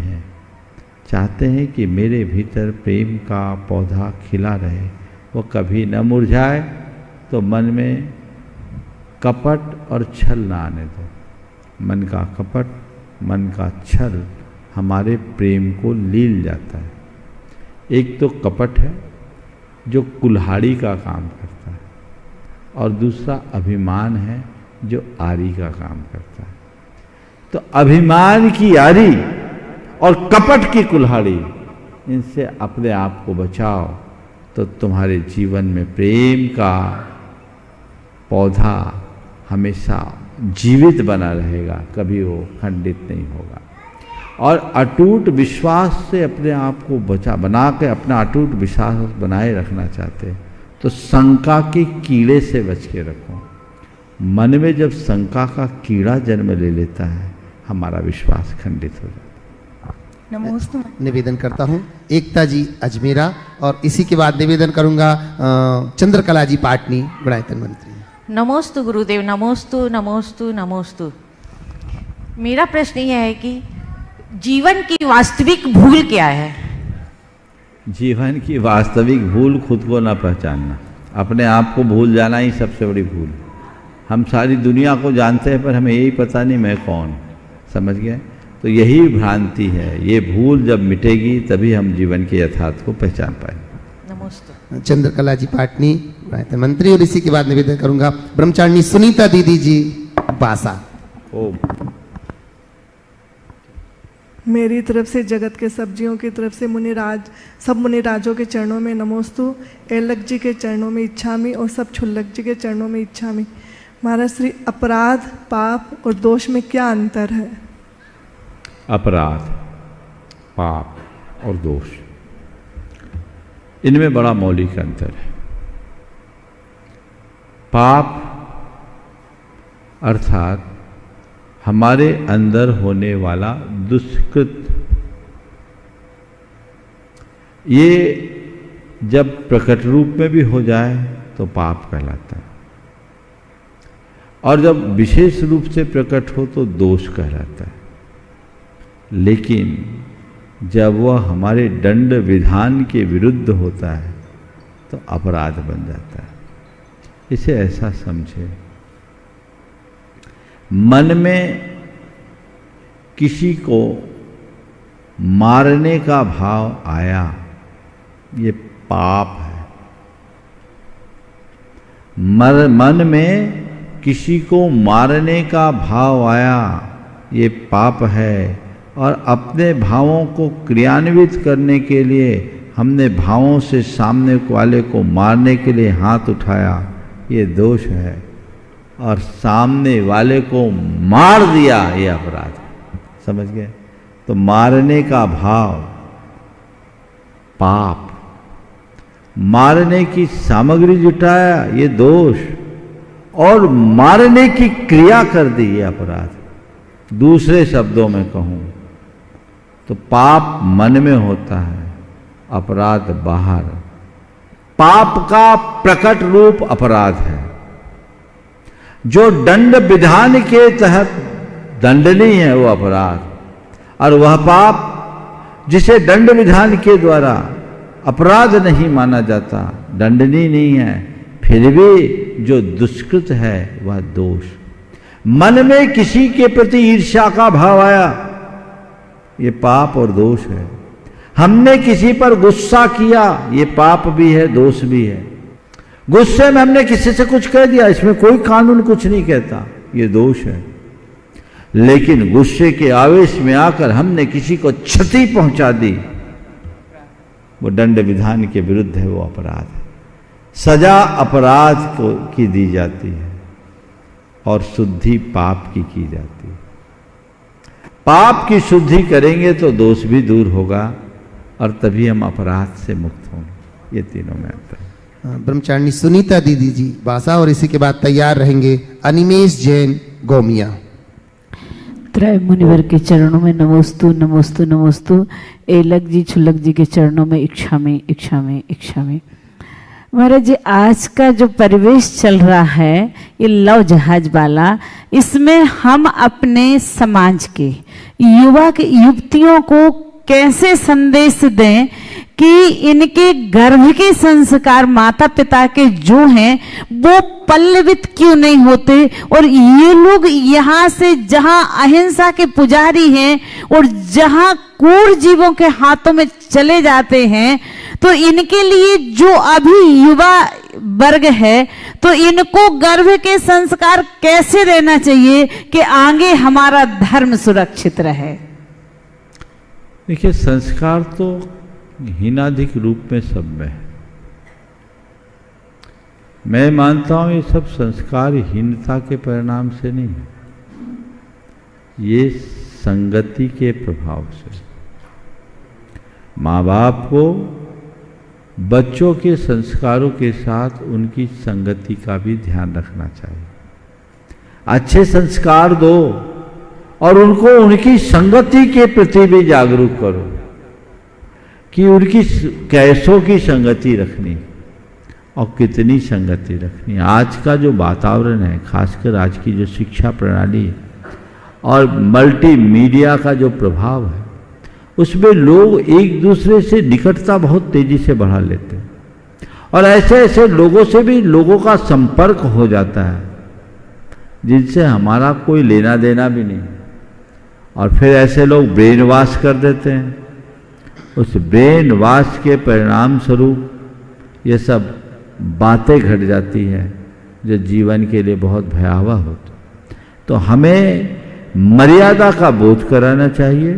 हैं कि मेरे भीतर प्रेम का पौधा खिला रहे, वो कभी न मुरझाए, तो मन में कपट और छल ना आने दो। मन का कपट, मन का छल हमारे प्रेम को लील जाता है। एक तो कपट है जो कुल्हाड़ी का काम करता है, और दूसरा अभिमान है जो आरी का काम करता है। तो अभिमान की आरी और कपट की कुल्हाड़ी, इनसे अपने आप को बचाओ, तो तुम्हारे जीवन में प्रेम का पौधा हमेशा जीवित बना रहेगा, कभी वो खंडित नहीं होगा। और अटूट विश्वास से अपने आप को बना के अपना अटूट विश्वास बनाए रखना चाहते हैं तो शंका के कीड़े से बच के रखो। मन में जब शंका का कीड़ा जन्म ले लेता है, हमारा विश्वास खंडित हो जाता है। नमोस्तु। निवेदन करता हूँ एकता जी अजमेरा, और इसी के बाद निवेदन करूंगा चंद्रकला जी पाटनी, गुणायतन मंत्री। नमोस्तु गुरुदेव, नमोस्तु नमोस्तु नमोस्तु। मेरा प्रश्न यह है कि जीवन की वास्तविक भूल क्या है? जीवन की वास्तविक भूल खुद को ना पहचानना, अपने आप को भूल जाना ही सबसे बड़ी भूल। हम सारी दुनिया को जानते हैं पर हमें यही पता नहीं मैं कौन, समझ गए? तो यही भ्रांति है। ये भूल जब मिटेगी तभी हम जीवन के यथार्थ को पहचान पाएंगे। नमस्ते। चंद्रकला जी पाटनी, मंत्री, और इसी के बाद निवेदन करूंगा ब्रह्मचारिणी सुनीता दीदी जी बासा। ओम। मेरी तरफ से जगत के सब्जियों की तरफ से मुनिराज, सब मुनिराजों के चरणों में नमोस्तु, एलक जी के चरणों में इच्छामी, और सब छुल्लक जी के चरणों में इच्छामी। महाराज श्री, अपराध, पाप और दोष में क्या अंतर है? अपराध, पाप और दोष, इनमें बड़ा मौलिक अंतर है। पाप अर्थात हमारे अंदर होने वाला दुष्कृत, ये जब प्रकट रूप में भी हो जाए तो पाप कहलाता है, और जब विशेष रूप से प्रकट हो तो दोष कहलाता है। लेकिन जब वह हमारे दंड विधान के विरुद्ध होता है तो अपराध बन जाता है। इसे ऐसा समझे, मन में किसी को मारने का भाव आया, ये पाप है। मन में किसी को मारने का भाव आया, ये पाप है। और अपने भावों को क्रियान्वित करने के लिए हमने भावों से सामने वाले को मारने के लिए हाथ उठाया, ये दोष है। और सामने वाले को मार दिया, ये अपराध है। समझ गए? तो मारने का भाव पाप, मारने की सामग्री जुटाया ये दोष, और मारने की क्रिया कर दी ये अपराध। दूसरे शब्दों में कहूं तो पाप मन में होता है, अपराध बाहर। पाप का प्रकट रूप अपराध है, जो दंड विधान के तहत दंडनीय है वो अपराध, और वह पाप जिसे दंड विधान के द्वारा अपराध नहीं माना जाता, दंडनीय नहीं है, फिर भी जो दुष्कृत है वह दोष। मन में किसी के प्रति ईर्ष्या का भाव आया, ये पाप और दोष है। हमने किसी पर गुस्सा किया, ये पाप भी है, दोष भी है। गुस्से में हमने किसी से कुछ कह दिया, इसमें कोई कानून कुछ नहीं कहता, ये दोष है। लेकिन गुस्से के आवेश में आकर हमने किसी को क्षति पहुंचा दी, वो दंड विधान के विरुद्ध है, वो अपराध है। सजा अपराध को की दी जाती है और शुद्धि पाप की जाती है। पाप की शुद्धि करेंगे तो दोष भी दूर होगा और तभी हम अपराध से मुक्त होंगे। ये तीनों में आता है। ब्रह्मचारिणी सुनीता दीदी जी बासा, और इसी के बाद तैयार रहेंगे अनिमेश जैन गोमिया। त्रय मुनिवर के चरणों में नमोस्तु नमोस्तु नमोस्तु। एलक जी छुलक जी के चरणों में इच्छा में इच्छा में इच्छा में। महाराज जी, आज का जो परिवेश चल रहा है ये लव जहाज वाला, इसमें हम अपने समाज के युवक युवतियों को कैसे संदेश दें कि इनके गर्भ के संस्कार माता पिता के जो हैं वो पल्लवित क्यों नहीं होते, और ये लोग यहाँ से जहाँ अहिंसा के पुजारी हैं और जहाँ क्रूर जीवों के हाथों में चले जाते हैं, तो इनके लिए जो अभी युवा वर्ग है तो इनको गर्भ के संस्कार कैसे देना चाहिए कि आगे हमारा धर्म सुरक्षित रहे। देखिए, संस्कार तो हीनाधिक रूप में सब में है। मैं मानता हूं ये सब संस्कार हीनता के परिणाम से नहीं है, ये संगति के प्रभाव से। माँ बाप को बच्चों के संस्कारों के साथ उनकी संगति का भी ध्यान रखना चाहिए। अच्छे संस्कार दो और उनको उनकी संगति के प्रति भी जागरूक करो कि उनकी कैसों की संगति रखनी और कितनी संगति रखनी। आज का जो वातावरण है, खासकर आज की जो शिक्षा प्रणाली है और मल्टीमीडिया का जो प्रभाव है, उसमें लोग एक दूसरे से निकटता बहुत तेजी से बढ़ा लेते हैं और ऐसे ऐसे लोगों से भी लोगों का संपर्क हो जाता है जिनसे हमारा कोई लेना देना भी नहीं, और फिर ऐसे लोग ब्रेन वॉश कर देते हैं। उस ब्रेन वॉश के परिणाम स्वरूप ये सब बातें घट जाती हैं जो जीवन के लिए बहुत भयावह होती। तो हमें मर्यादा का बोध कराना चाहिए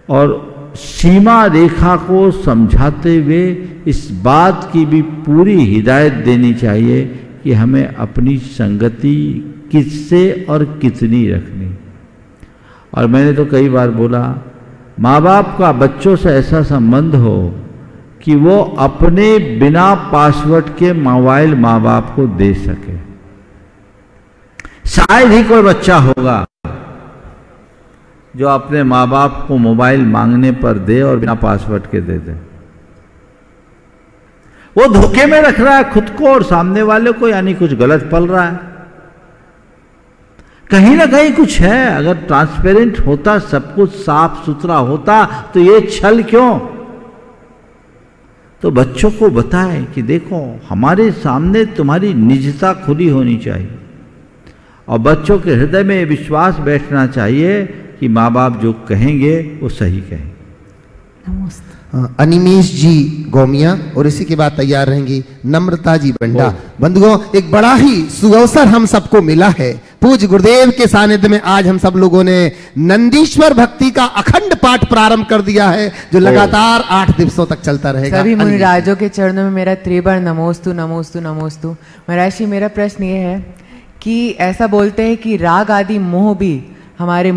और सीमा रेखा को समझाते हुए इस बात की भी पूरी हिदायत देनी चाहिए कि हमें अपनी संगति किससे और कितनी रखनी। और मैंने तो कई बार बोला, माँ बाप का बच्चों से ऐसा संबंध हो कि वो अपने बिना पासवर्ड के मोबाइल माँ बाप को दे सके। शायद ही कोई बच्चा होगा जो अपने माँ बाप को मोबाइल मांगने पर दे और बिना पासवर्ड के दे दे। वो धोखे में रख रहा है खुद को और सामने वाले को, यानी कुछ गलत पल रहा है। कहीं ना कहीं कुछ है। अगर ट्रांसपेरेंट होता, सब कुछ साफ सुथरा होता, तो ये छल क्यों? तो बच्चों को बताएं कि देखो, हमारे सामने तुम्हारी निजता खुली होनी चाहिए और बच्चों के हृदय में विश्वास बैठना चाहिए कि माँ बाप जो कहेंगे वो सही कहेंगे। अनिमेश जी गोमिया, और इसी के बाद तैयार रहेंगी नम्रता जी बंडा। बंधुओं, एक बड़ा ही सुअवसर हम सबको मिला है। पूज्य गुरुदेव के सानिध्य में आज हम सब लोगों ने नंदीश्वर भक्ति का अखंड पाठ प्रारंभ कर दिया है, जो लगातार 8 दिवसों तक चलता रहेगा। सभी मुनिराजों के चरणों में मेरा त्रिबार नमोस्तु नमोस्तु नमोस्तु। महाराज जी, मेरा प्रश्न ये है कि ऐसा बोलते हैं कि राग आदि मोह भी हमारे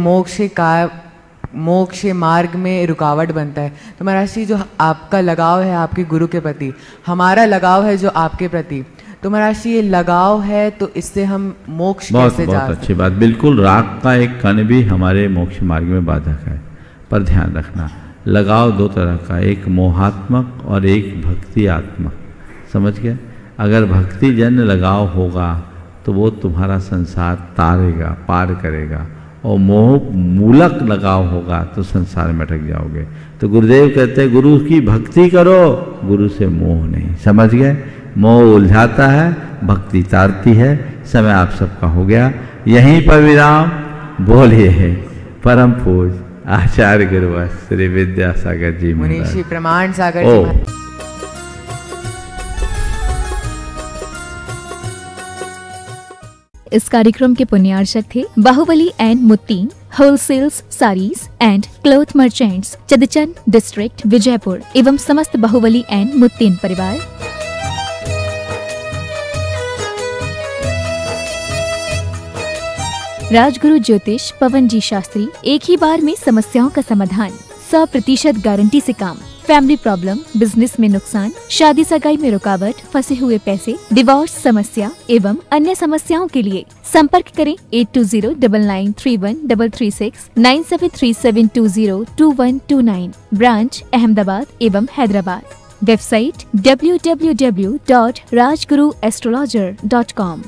मोक्ष मार्ग में रुकावट बनता है। तो महाराज जी, जो आपका लगाव है आपके गुरु के प्रति, हमारा लगाव है जो आपके प्रति, तो महाराज जी ये लगाव है तो इससे हम मोक्ष कैसे जा सकते? बहुत अच्छी बात। बिल्कुल, राग का एक कण भी हमारे मोक्ष मार्ग में बाधक है, पर ध्यान रखना लगाव दो तरह का, एक मोहात्मक और एक भक्तियात्मक। समझ गए? अगर भक्ति जन्य लगाव होगा तो वो तुम्हारा संसार तारेगा, पार करेगा, और मोह मूलक लगाव होगा तो संसार में अटक जाओगे। तो गुरुदेव कहते हैं गुरु की भक्ति करो, गुरु से मोह नहीं। समझ गए? मोह उलझाता है, भक्ति तारती है। समय आप सबका हो गया, यहीं पर विराम। बोलिए है परम पूज आचार्य गुरुवर श्री विद्यासागर जी मुनि श्री प्रमाण सागर जी। इस कार्यक्रम के पुण्यार्चक थे Bahubali and Muttin wholesales saris and cloth merchants, Chadchan district, Vijayapur एवं समस्त बाहुबली एंड मुत्तीन परिवार। राजगुरु ज्योतिष पवन जी शास्त्री, एक ही बार में समस्याओं का समाधान, 100% गारंटी से काम। फैमिली प्रॉब्लम, बिजनेस में नुकसान, शादी सगाई में रुकावट, फंसे हुए पैसे, डिवोर्स समस्या एवं अन्य समस्याओं के लिए संपर्क करें 8209931336 9737202129। ब्रांच अहमदाबाद एवं हैदराबाद। Website www.rajguruastrologer.com।